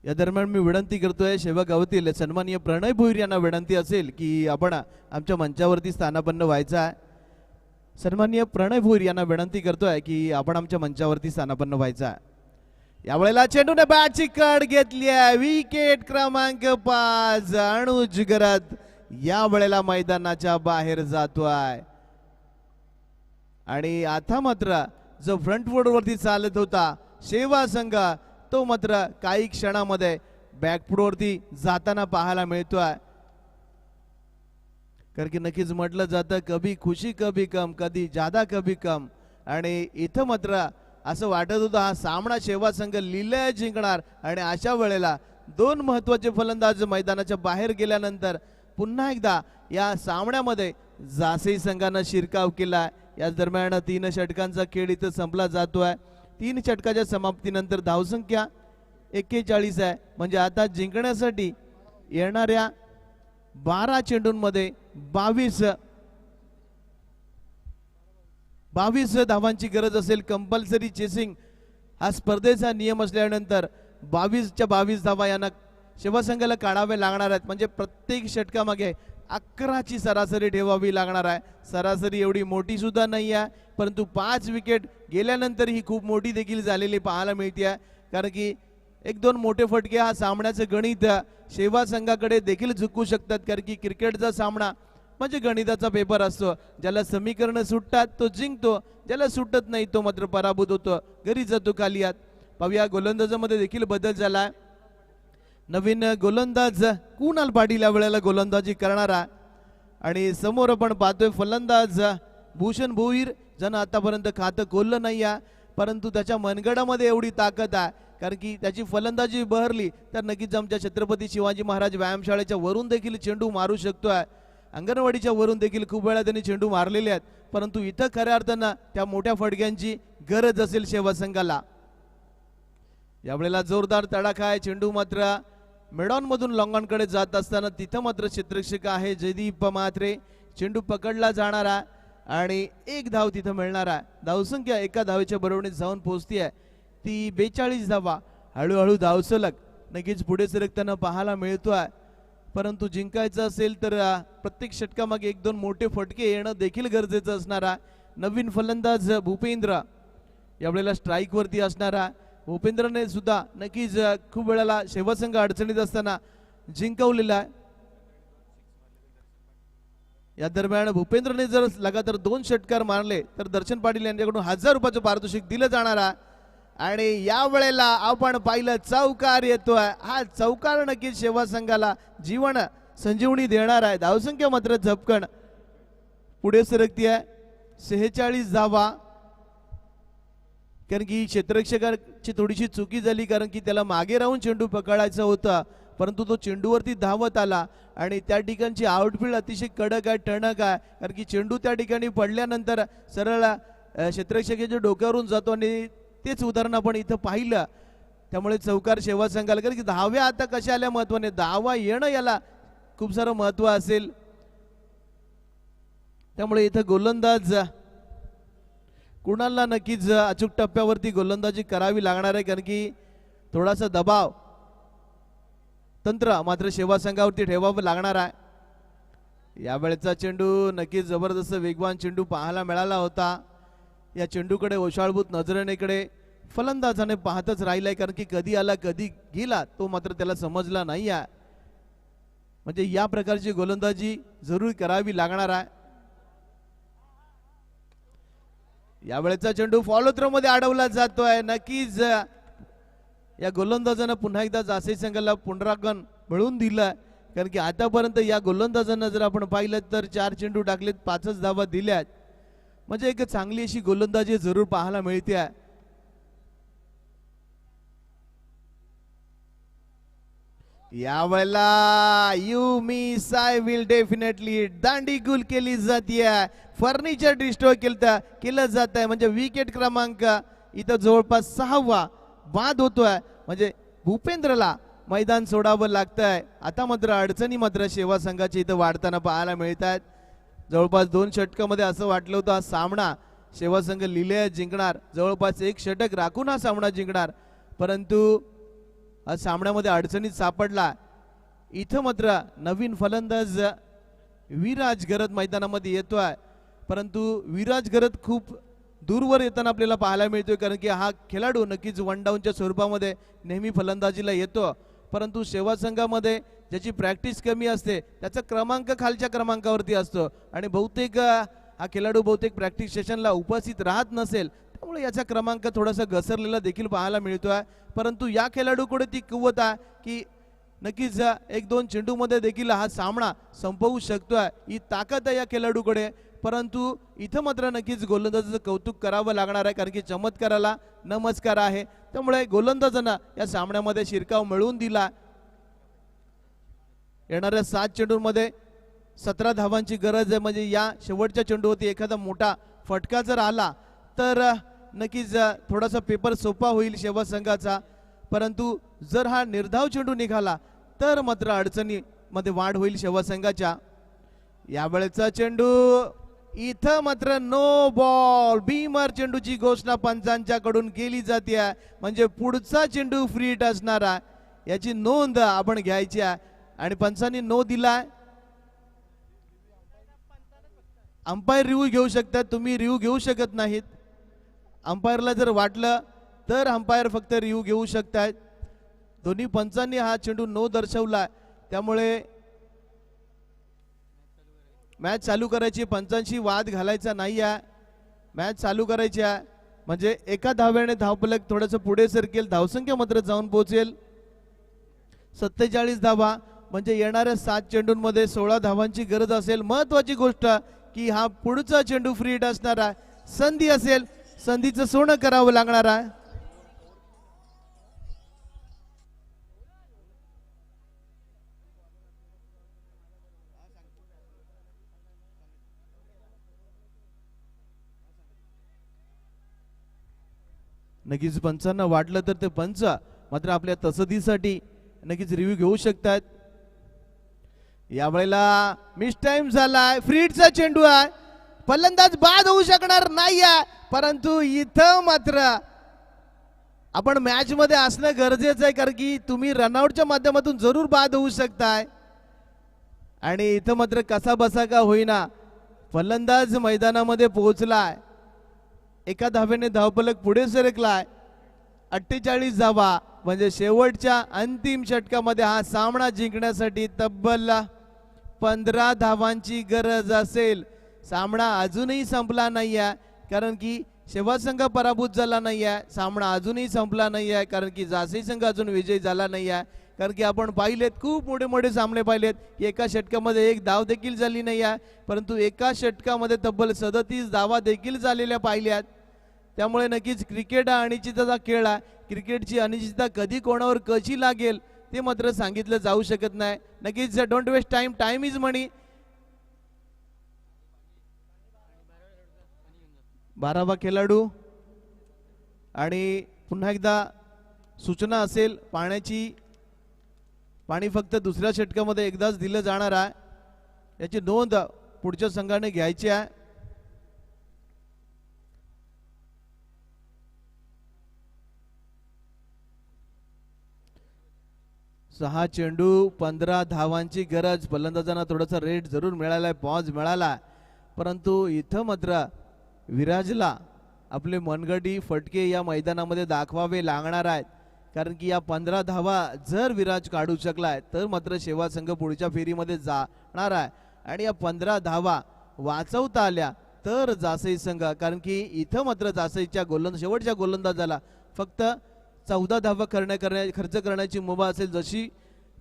या दरम्यान मी विनंती करतोय सेवा गावातील सन्माननीय प्रणय भोईर यांना विनंती असेल की आपण आमच्या मंचावरती स्थानापन्न व्हायचं आहे. सन्माननीय प्रणय भोईर यांना विनंती करतोय की आपण आमच्या मंचावरती स्थानापन्न व्हायचं आहे. यावेळेला चेंडूने बॅटची कड घेतली आहे. विकेट क्रमांक 5 अनुज गरत या वेळेला मैदानाच्या बाहेर जातोय. आणि आता मात्र जो फ्रंट वरती चालत होता शेवा संघ, तो मात्र काही क्षणामध्ये बॅकफुटवरती जाताना पाहायला मिळतोय. कारण की नक्कीच म्हटलं जातं कभी खुशी कभी कम, कधी ज्यादा कभी कम. आणि इथं मात्र असं वाटत होतं हा सामना शेवा संघ लिलय जिंकणार. आणि अशा वेळेला 2 महत्वाचे फलंदाज मैदानाच्या बाहेर गेल्यानंतर पुन्हा एकदा या सामन्यामध्ये जासई संघानं शिरकाव केला. याच दरम्यान 3 षटकांचा खेळ इथं संपला जातोय. 3 षटकाच्या समाप्तीनंतर धावसंख्या 41 आहे. म्हणजे आता जिंकण्यासाठी येणाऱ्या 12 चेंडूंमध्ये 22 धावांची गरज असेल. कंपल्सरी चेसिंग हा स्पर्धेचा नियम असल्यानंतर 22च्या 22 धावा यांना शिवा संघाला काढावे लागणार आहेत. म्हणजे प्रत्येक षटकामागे 11ची सरासरी ठेवावी लागणार आहे. सरासरी एवढी मोठी सुद्धा नाही आहे, परंतु 5 विकेट गेल्यानंतर ही खूप मोठी देखील झालेली पाहायला मिळते आहे. कारण की 1-2 मोठे फटके हा सामन्याचं गणित शेवा संघाकडे देखील झुकू शकतात. कारण की क्रिकेटचा सामना म्हणजे गणिताचा पेपर असतो. ज्याला समीकरण सुटतात तो जिंकतो, ज्याला सुटत नाही तो मात्र पराभूत होतो, घरी जातो खाली आत. पाहूया गोलंदाजामध्ये देखील बदल झाला. नवीन गोलंदाज कुणाल पाटील या वेळेला गोलंदाजी करणारा. आणि समोर आपण पाहतोय फलंदाज भूषण भोईर, ज्यानं आतापर्यंत खातं खोललं नाही आहे, परंतु त्याच्या मनगडामध्ये एवढी ताकद आहे. कारण की त्याची फलंदाजी बहरली तर नक्कीच आमच्या छत्रपती शिवाजी महाराज व्यायामशाळेच्या वरून देखील चेंडू मारू शकतोय. अंगणवाडीच्या वरून देखील खूप वेळा त्यांनी चेंडू मारलेले आहेत, परंतु इथं खऱ्या अर्थानं त्या मोठ्या फटक्यांची गरज असेल शेवा संघाला. यावेळेला जोरदार तडाखा आहे. चेंडू मात्र मेडॉन मधून लॉंगॉनकडे जात असताना तिथं मात्र क्षेत्ररक्षक आहे जयदीप म्हात्रे. चेंडू पकडला जाणारा आणि 1 धाव तिथं मिळणार आहे. धावसंख्या 1 धावेच्या बरोबरीने जाऊन पोहोचती आहे ती 42 धावा. हळूहळू धावसलग नक्कीच पुढे सरकताना पाहायला मिळतोय. परंतु जिंकायचं असेल तर प्रत्येक षटकामागे 1-2 मोठे फटके येणं देखील गरजेचं असणारा नवीन फलंदाज भूपेंद्र यावेळेला स्ट्राईक वरती असणारा. भूपेंद्रने सुद्धा नक्कीच खूप वेळाला शेवा संघ अडचणीत असताना जिंकवलेला आहे. या दरम्यान भूपेंद्रने जर लगातार 2 षटकार मारले तर दर्शन पाटील यांच्याकडून 1000 रुपयाचं पारितोषिक दिलं जाणार आहे. आणि या वेळेला आपण पाहिलं चौकार येतोय. हा चौकार नक्कीच शेवा संघाला जीवन संजीवनी देणार आहे. धावसंख्या मात्र झपकण पुढे सरकती आहे 46 धावा. कारण की क्षेत्ररक्षकाची थोडीशी चुकी झाली कारण की त्याला मागे राहून चेंडू पकडायचा होता परंतु तो चेंडूवरती धावत आला आणि त्या ठिकाणची आउटफील्ड अतिशय कडक आहे टणक आहे कारण की चेंडू त्या ठिकाणी पडल्यानंतर सरळ क्षेत्ररक्षकाच्या डोक्यावरून जातो आणि तेच उदाहरण आपण इथं पाहिलं. त्यामुळे चौकार शेवा संघाला कारण की धाव्या आता कशा आल्या महत्वाने धावा येणं याला खूप सारं महत्व असेल. त्यामुळे इथं गोलंदाज कुणाला नक्कीच अचूक टप्प्यावरती गोलंदाजी करावी लागणार आहे कारण की थोडासा दबाव तंत्र मात्र शेवा संघावरती ठेवावं लागणार आहे. यावेळेचा चेंडू नक्कीच जबरदस्त वेगवान चेंडू पाहायला मिळाला होता. या चेंडूकडे ओशाळभूत नजरेकडे फलंदाजाने पाहतच राहिलाय कारण की कधी आला कधी गेला तो मात्र त्याला समजला नाही आहे. म्हणजे या प्रकारची गोलंदाजी जरूर करावी लागणार आहे. यावेळेचा चेंडू फॉलो थ्रो मध्ये अडवला जातोय. नक्कीच या गोलंदाजानं पुन्हा एकदा जासे संघाला पुनरागमन मिळवून दिलं कारण की आतापर्यंत या गोलंदाजांना जर आपण पाहिलं तर 4 चेंडू टाकलेत 5च धावा दिल्यात. म्हणजे एक चांगली अशी गोलंदाजी जरूर पाहायला मिळते. यावेळेला यू मी साय विल डेफिनेटली दांडी गुल केली जाते. फर्निचर डिस्ट्रॉय केलं जात आहे म्हणजे विकेट क्रमांक इथं जवळपास 6वा बाद होतोय. म्हणजे भूपेंद्रला मैदान सोडावं लागतंय. आता मात्र अडचणी मात्र शेवा संघाची इथं वाढताना पाहायला मिळत आहेत. जवळपास 2 षटकामध्ये असं वाटलं होतं हा सामना शेवा संघ लिले जिंकणार जवळपास 1 षटक राखून हा सामना जिंकणार परंतु हा सामन्यामध्ये अडचणीत सापडला. इथं मात्र नवीन फलंदाज विराज गरत मैदानामध्ये येतोय परंतु विराज गरत खूप दूरवर येताना आपल्याला पाहायला मिळतोय कारण की हा खेळाडू नक्कीच 1 डाऊनच्या स्वरूपामध्ये नेहमी फलंदाजीला येतो परंतु शेवा संघामध्ये ज्याची प्रॅक्टिस कमी असते त्याचा क्रमांक खालच्या क्रमांकावरती असतो आणि बहुतेक हा खेळाडू बहुतेक प्रॅक्टिस सेशनला उपस्थित राहत नसेल त्यामुळे याचा क्रमांक थोडासा घसरलेला देखील पाहायला मिळतोय. परंतु या खेळाडूकडे ती कुवत आहे की नक्कीच 1-2 चेंडूमध्ये देखील हा सामना संपवू शकतोय. ही ताकद आहे या खेळाडूकडे. परंतु इथं मात्र नक्कीच गोलंदाजाचं कौतुक करावं लागणार आहे कारण की चमत्काराला नमस्कार आहे. त्यामुळे गोलंदाजांना या सामन्यामध्ये शिरकाव मिळवून दिला. येणाऱ्या 7 चेंडूंमध्ये 17 धावांची गरज आहे म्हणजे या शेवटच्या चेंडूवरती एखादा मोठा फटका जर आला तर नक्कीच थोडासा पेपर सोपा होईल शेवा संघाचा. परंतु जर हा निर्धाव चेंडू निघाला तर मात्र अडचणीमध्ये वाढ होईल शेवा संघाच्या. यावेळेचा चेंडू इथं मात्र नो बॉल बीमर चेंडूची घोषणा पंचांच्याकडून केली जाते म्हणजे पुढचा चेंडू फ्री हिट असणारा याची नोंद आपण घ्यायची आहे आणि पंचांनी नो दिलाय. अंपायर रिव्ह्यू घेऊ शकतात तुम्ही रिव्ह्यू घेऊ शकत नाहीत. अंपायरला जर वाटलं तर अंपायर फक्त रिव्ह्यू घेऊ शकतात. दोन्ही पंचांनी हा चेंडू नो दर्शवला त्यामुळे मॅच चालू करायची पंचांशी वाद घालायचा नाही आहे. मॅच चालू करायची आहे म्हणजे एका धाव्याने धावफलक थोडंसं पुढे सरकेल धावसंख्या मात्र जाऊन पोहोचेल 47 धावा म्हणजे येणाऱ्या 7 चेंडूंमध्ये 16 धावांची गरज असेल. महत्वाची गोष्ट की हा पुढचा चेंडू फ्री हिट असणार आहे. संधी असेल संधीचं सोनं करावं लागणार आहे. नक्कीच पंचांना वाटलं तर ते पंच मात्र आपल्या तसदीसाठी नक्कीच रिव्ह्यू घेऊ शकतात. यावेळेला मिस टाइम झालाय. फ्री हिटचा चेंडू आहे फलंदाज बाद होऊ शकणार नाही आहे परंतु इथं मात्र आपण मॅच मध्ये असणं गरजेचं आहे, कारण की तुम्ही रनआउटच्या माध्यमातून जरूर बाद होऊ शकताय. आणि इथं मात्र कसा बसा का होईना फलंदाज मैदानामध्ये पोहोचलाय. एका धावेने धावफलक पुढे सरकलाय. 48 धावा म्हणजे शेवटच्या अंतिम षटकामध्ये हा सामना जिंकण्यासाठी तब्बल 15 धावांची गरज असेल. सामना अजूनही संपला नाही आहे, कारण की शेवा संघ पराभूत झाला नाही आहे. सामना अजूनही संपला नाही आहे, कारण की जासई संघ अजून विजयी झाला नाही आहे. कारण की आपण पाहिलेत खूप मोठे मोठे सामने पाहिलेत की एका षटकामध्ये एक धाव देखील झाली नाही आहे, परंतु एका षटकामध्ये तब्बल 37 धावा देखील झालेल्या पाहिल्यात. त्यामुळे नक्कीच क्रिकेट हा अनिश्चिततेचा खेळ आहे. क्रिकेटची अनिश्चितता कधी कोणावर कशी लागेल ते मात्र सांगितलं जाऊ शकत नाही. नक्कीच don't waste time, time is money. 12वा खेळाडू. आणि पुन्हा एकदा सूचना असेल, पाणी फक्त दुसऱ्या षटकामध्ये एकदाच दिलं जाणार आहे, याची नोंद पुढच्या संघाने घ्यायची आहे. सहा चेंडू 15 धावांची गरज. फलंदाजांना थोडासा रेट जरूर मिळालाय, पॉज मिळाला, परंतु इथं मात्र विराजला आपले मनगटी फटके या मैदानामध्ये दाखवावे लागणार आहेत. कारण की या 15 धावा जर विराज काढू शकलाय तर मात्र शेवा संघ पुढच्या फेरीमध्ये जाणार आहे. आणि या 15 धावा वाचवता आल्या तर जासई संघ, कारण की इथं मात्र जासईच्या शेवटच्या गोलंदाजाला फक्त 14 धावा खर्च करण्याची मुभा असेल. जशी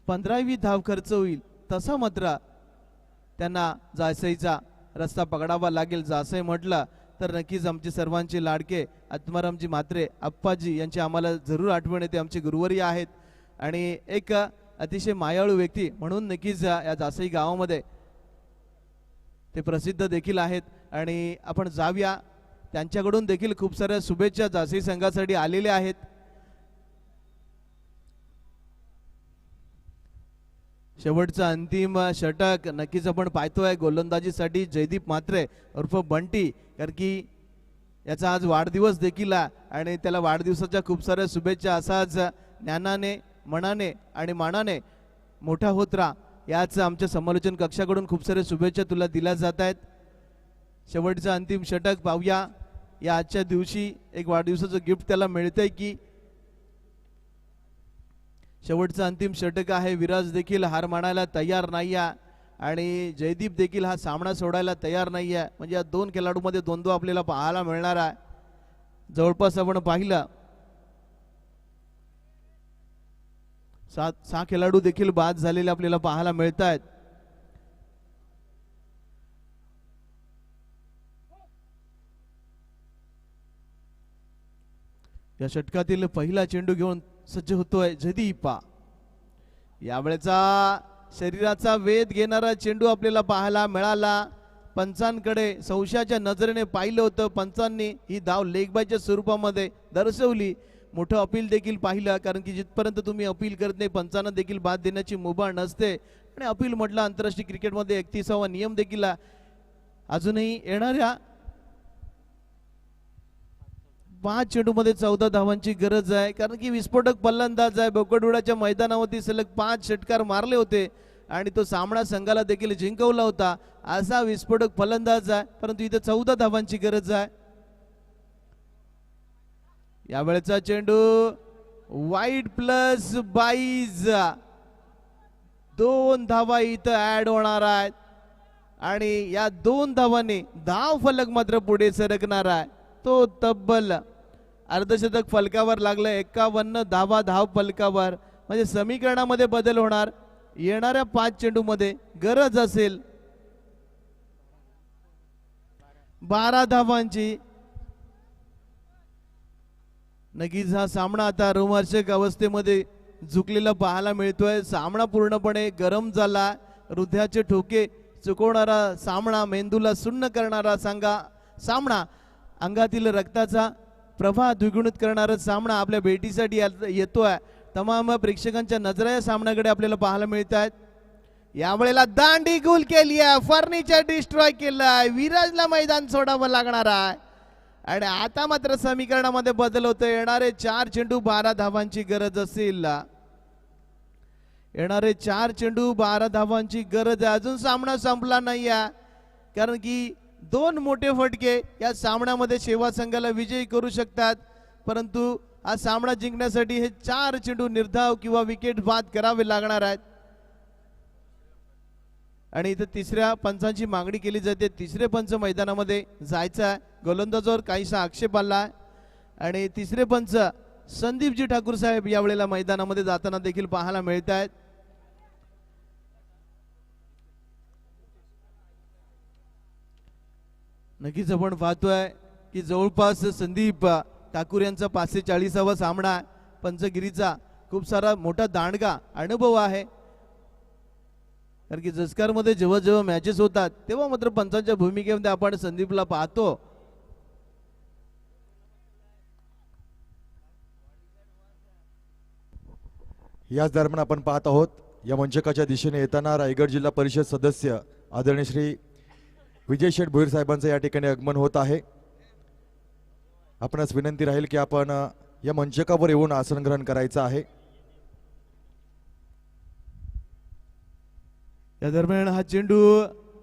15वी धाव खर्च होईल तसा मात्र त्यांना जासईचा रस्ता पकडावा लागेल. जासई म्हटलं तर नक्कीच आमचे सर्वांचे लाडके आत्मारामजी म्हात्रे अप्पाजी यांची आम्हाला जरूर आठवण येते. आमचे गुरुवर्य आहेत आणि एक अतिशय मायाळू व्यक्ती म्हणून नक्कीच या जासई गावामध्ये ते प्रसिद्ध देखील आहेत. आणि आपण जाऊया, त्यांच्याकडून देखील खूप साऱ्या शुभेच्छा जासई संघासाठी आलेल्या आहेत. शेवटचा अंतिम षटक नक्कीच आपण पाहतोय गोलंदाजीसाठी जयदीप म्हात्रे उर्फ बंटी, कारण की याचा आज वाढदिवस देखील आहे आणि त्याला वाढदिवसाच्या खूप साऱ्या शुभेच्छा. असाच ज्ञानाने, मनाने आणि मानाने मोठा होत राहा, याच आमच्या समालोचन कक्षाकडून खूप साऱ्या शुभेच्छा तुला दिल्या जात आहेत. शेवटचं अंतिम षटक पाहूया. या आजच्या दिवशी एक वाढदिवसाचं गिफ्ट त्याला मिळतंय की शेवटचं अंतिम षटक आहे. विराज देखील हार मानायला तयार नाही आहे आणि जयदीप देखील हा सामना सोडायला तयार नाही आहे. म्हणजे या दोन खेळाडूंमध्ये द्वंद्व आपल्याला पाहायला मिळणार आहे. जवळपास आपण पाहिलं 6 खेळाडू देखील बाद झालेले आपल्याला पाहायला मिळत आहेत. या षटकातील पहिला चेंडू घेऊन सज्ज होतोय जयदीपा. यावेळेचा शरीराचा वेध घेणारा चेंडू आपल्याला पाहायला मिळाला. पंचांकडे संशयाच्या नजरेने पाहिलं होतं. पंचांनी ही धाव लेगबायच्या स्वरूपामध्ये दर्शवली. मोठं अपील देखील पाहिलं, कारण की जिथपर्यंत तुम्ही अपील करत नाही पंचांना देखील बाद देण्याची मुभा नसते. आणि अपील म्हटलं आंतरराष्ट्रीय क्रिकेटमध्ये 31वा नियम देखील अजूनही येणाऱ्या 5 चेंडूमध्ये 14 धावांची गरज आहे, कारण की विस्फोटक फलंदाज आहे. बोकडुडाच्या मैदानावरती सलग 5 षटकार मारले होते आणि तो सामना संघाला देखील जिंकवला होता. असा विस्फोटक फलंदाज आहे, परंतु इथे 14 धावांची गरज आहे. यावेळेचा चेंडू वाईड प्लस 22, 2 धावा इथं ऍड होणार आहेत आणि या 2 धावांनी धाव फलक मात्र पुढे सरकणार आहे. तो तब्बल अर्धशतक फलकावर लागलं. 51 धावा धाव फलकावर, म्हणजे समीकरणामध्ये बदल होणार. येणाऱ्या 5 चेंडूमध्ये गरज असेल 12 धावांची. नक्कीच हा सामना आता रोमांचक अवस्थेमध्ये झुकलेला पाहायला मिळतोय. सामना पूर्णपणे गरम झाला. हृदयाचे ठोके चुकवणारा सामना, मेंदूला सुन्न करणारा सामना, अंगातील रक्ताचा प्रवाह द्विगुणित करणारा सामना आपल्या भेटीसाठी येतोय. तमाम प्रेक्षकांच्या नजरा या सामन्याकडे आपल्याला पाहायला मिळत आहेत. यावेळेला दांडी गुल केली आहे, फर्निचर डिस्ट्रॉय केलं आहे. विराजला मैदान सोडावं लागणार आहे आणि आता मात्र समीकरणामध्ये बदल होतो. येणारे 4 चेंडू 12 धावांची गरज असेल. येणारे 4 चेंडू 12 धावांची गरज आहे. अजून सामना संपला नाही आहे, कारण की 2 मोठे फटके या सामन्यामध्ये शेवा संघाला विजयी करू शकतात. परंतु हा सामना जिंकण्यासाठी हे 4 चेंडू निर्धाव किंवा विकेट बाद करावे लागणार आहेत. आणि इथे तिसऱ्या पंचांची मागणी केली जाते. तिसरे पंच मैदानामध्ये जायचं आहे. गोलंदाजावर काहीसा आक्षेप आला आहे आणि तिसरे पंच संदीपजी ठाकूर साहेब यावेळेला मैदानामध्ये जाताना देखील पाहायला मिळत आहेत. नक्कीच आपण पाहतोय की जवळपास संदीप ठाकूर यांचा 540वा सामना आहे. पंचगिरीचा खूप सारा मोठा दांडगा अनुभव आहे, कारण की जसकार मध्ये जेव्हा जेव्हा मॅचेस होतात तेव्हा मात्र पंचांच्या भूमिकेमध्ये आपण संदीपला पाहतो. याच दरम्यान आपण पाहत आहोत या मंचकाच्या दिशेने येताना रायगड जिल्हा परिषद सदस्य आदरणीय श्री विजय शेठ भोईर साहेबांचं या ठिकाणी आगमन होत आहे. आपणास विनंती राहील की आपण या मंचकावर येऊन आसन ग्रहण करायचं आहे. या दरम्यान हा चेंडू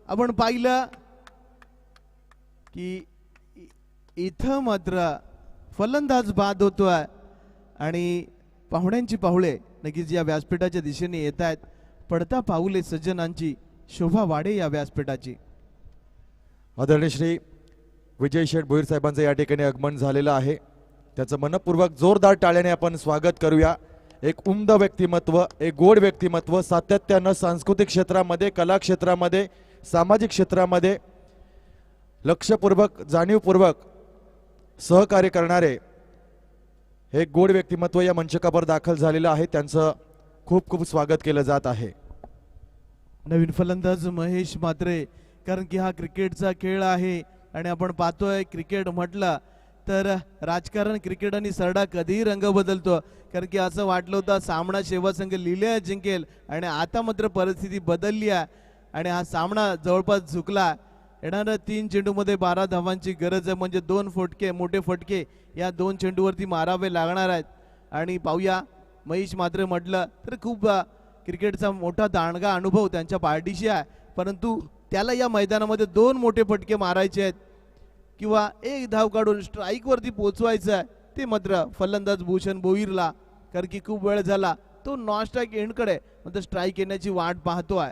आपण पाहिलं की इथं मात्र फलंदाज बाद होतोय आणि पाहुण्यांची पाहुळे नक्कीच या व्यासपीठाच्या दिशेने येत आहेत. पडता पाऊले सज्जनांची शोभा वाढे या व्यासपीठाची. आदरणीय श्री विजय शेठ भोईर साहेबांचं या ठिकाणी आगमन झालेलं आहे. त्याचं मनपूर्वक जोरदार टाळ्याने आपण स्वागत करूया. एक उमद व्यक्तिमत्व, एक गोड व्यक्तिमत्व, सातत्यानं सांस्कृतिक क्षेत्रामध्ये, कला क्षेत्रामध्ये, सामाजिक क्षेत्रामध्ये लक्षपूर्वक, जाणीवपूर्वक सहकार्य करणारे हे गोड व्यक्तिमत्व या मंचकावर दाखल झालेलं आहे. त्यांचं खूप खूप स्वागत केलं जात आहे. नवीन फलंदाज महेश म्हात्रे, कारण की हा क्रिकेटचा खेळ आहे आणि आपण पाहतोय क्रिकेट म्हटलं तर राजकारण, क्रिकेट आणि सरडा कधीही रंग बदलतो. कारण की असं वाटलं होतं सामना शेवा संघ लिहिल्या जिंकेल आणि आता मात्र परिस्थिती बदलली आहे आणि हा सामना जवळपास झुकला. येणाऱ्या 3 चेंडूमध्ये 12 धावांची गरज आहे, म्हणजे 2 फटके, मोठे फटके या 2 चेंडूवरती मारावे लागणार आहेत. आणि पाहूया, महेश म्हात्रे म्हटलं तर खूप क्रिकेटचा मोठा दांडगा अनुभव त्यांच्या पार्टीशी आहे, परंतु त्याला या मैदानामध्ये 2 मोठे फटके मारायचे आहेत किंवा 1 धाव काढून स्ट्राईक वरती पोहोचवायचं आहे. ते मात्र फलंदाज भूषण भोईरला, कारण की खूप वेळ झाला तो नॉन स्ट्राईक एंडकडे मात्र स्ट्राईक येण्याची वाट पाहतोय.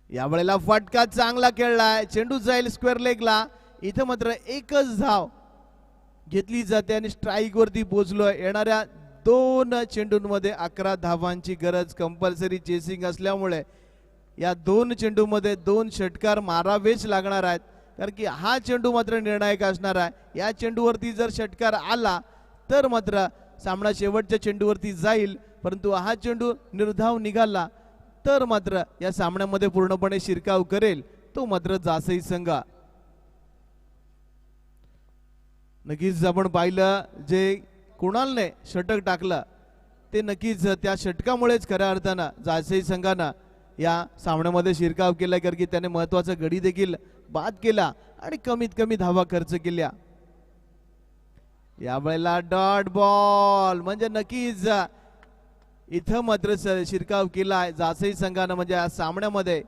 यावेळेला फटका चांगला खेळलाय, चेंडू जाईल स्क्वेअर लेगला. इथं मात्र एकच धाव घेतली जाते आणि स्ट्राईक वरती पोहोचलोय. येणाऱ्या 2 चेंडूंमध्ये 11 धावांची गरज, कंपल्सरी चेसिंग असल्यामुळे या 2 चेंडूमध्ये 2 षटकार मारावेच लागणार आहेत, कारण की हा चेंडू मात्र निर्णायक असणार आहे. या चेंडूवरती जर षटकार आला तर मात्र सामना शेवटच्या चेंडूवरती जाईल, परंतु हा चेंडू निर्धाव निघाला तर मात्र या सामन्यामध्ये पूर्णपणे शिरकाव करेल तो मात्र जासई संघ. नक्कीच आपण पाहिलं जे कुणालने षटक टाकलं ते नक्कीच त्या षटकामुळेच खऱ्या अर्थानं जासई संघानं या सामन्यामध्ये शिरकाव केला, कारण की त्याने महत्वाचा गडी देखील बाद केला आणि कमीत कमी धावा खर्च केल्या. यावेळेला डॉट बॉल, म्हणजे नक्कीच इथं मात्र शिरकाव केलाय जासई संघानं. म्हणजे या सामन्यामध्ये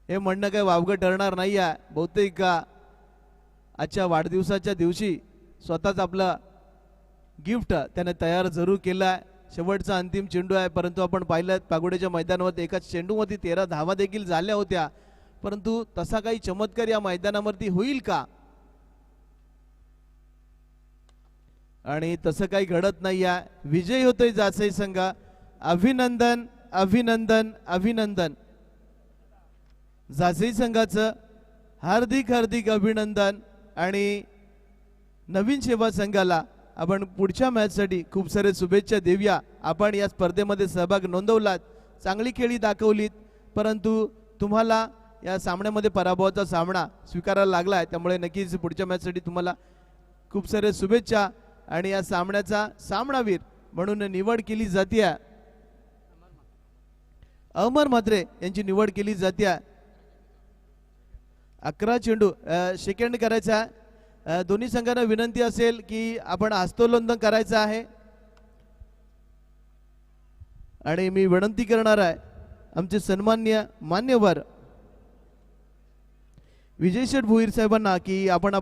हे म्हणणं काही वावगं ठरणार नाही आहे. बहुतेक आजच्या वाढदिवसाच्या दिवशी स्वतःच आपलं गिफ्ट त्याने तयार जरूर केलाय. शेवटचा अंतिम चेंडू आहे, परंतु आपण पाहिलं पागोड्याच्या मैदानावर एका चेंडूमध्ये 13 धावा देखील झाल्या होत्या, परंतु तसा काही चमत्कार या मैदानावरती होईल का? आणि तसं काही घडत नाही आहे. विजय होतोय जासई संघ. अभिनंदन, अभिनंदन, अभिनंदन. जासई संघाचं हार्दिक हार्दिक अभिनंदन. आणि नवीन शेवा संघाला आपण पुढच्या मॅचसाठी खूप सारे शुभेच्छा देऊया. आपण या स्पर्धेमध्ये सहभाग नोंदवलात, चांगली खेळी दाखवलीत, परंतु तुम्हाला या सामन्यामध्ये पराभवाचा सामना स्वीकारायला लागला आहे, त्यामुळे नक्कीच पुढच्या मॅचसाठी तुम्हाला खूप सारे शुभेच्छा. आणि या सामन्याचा सामनावीर म्हणून निवड केली जाते अमर म्हात्रे यांची निवड केली जाते. 11 चेंडू सेकंड करायचा आहे. दोन्ही संघांना विनंती असेल की आपण हस्तोल्लंघन करायचं आहे आणि मी विनंती करणार आहे आमचे सन्माननीय मान्यवर विजय शेठ भोईर साहेबांना की आपण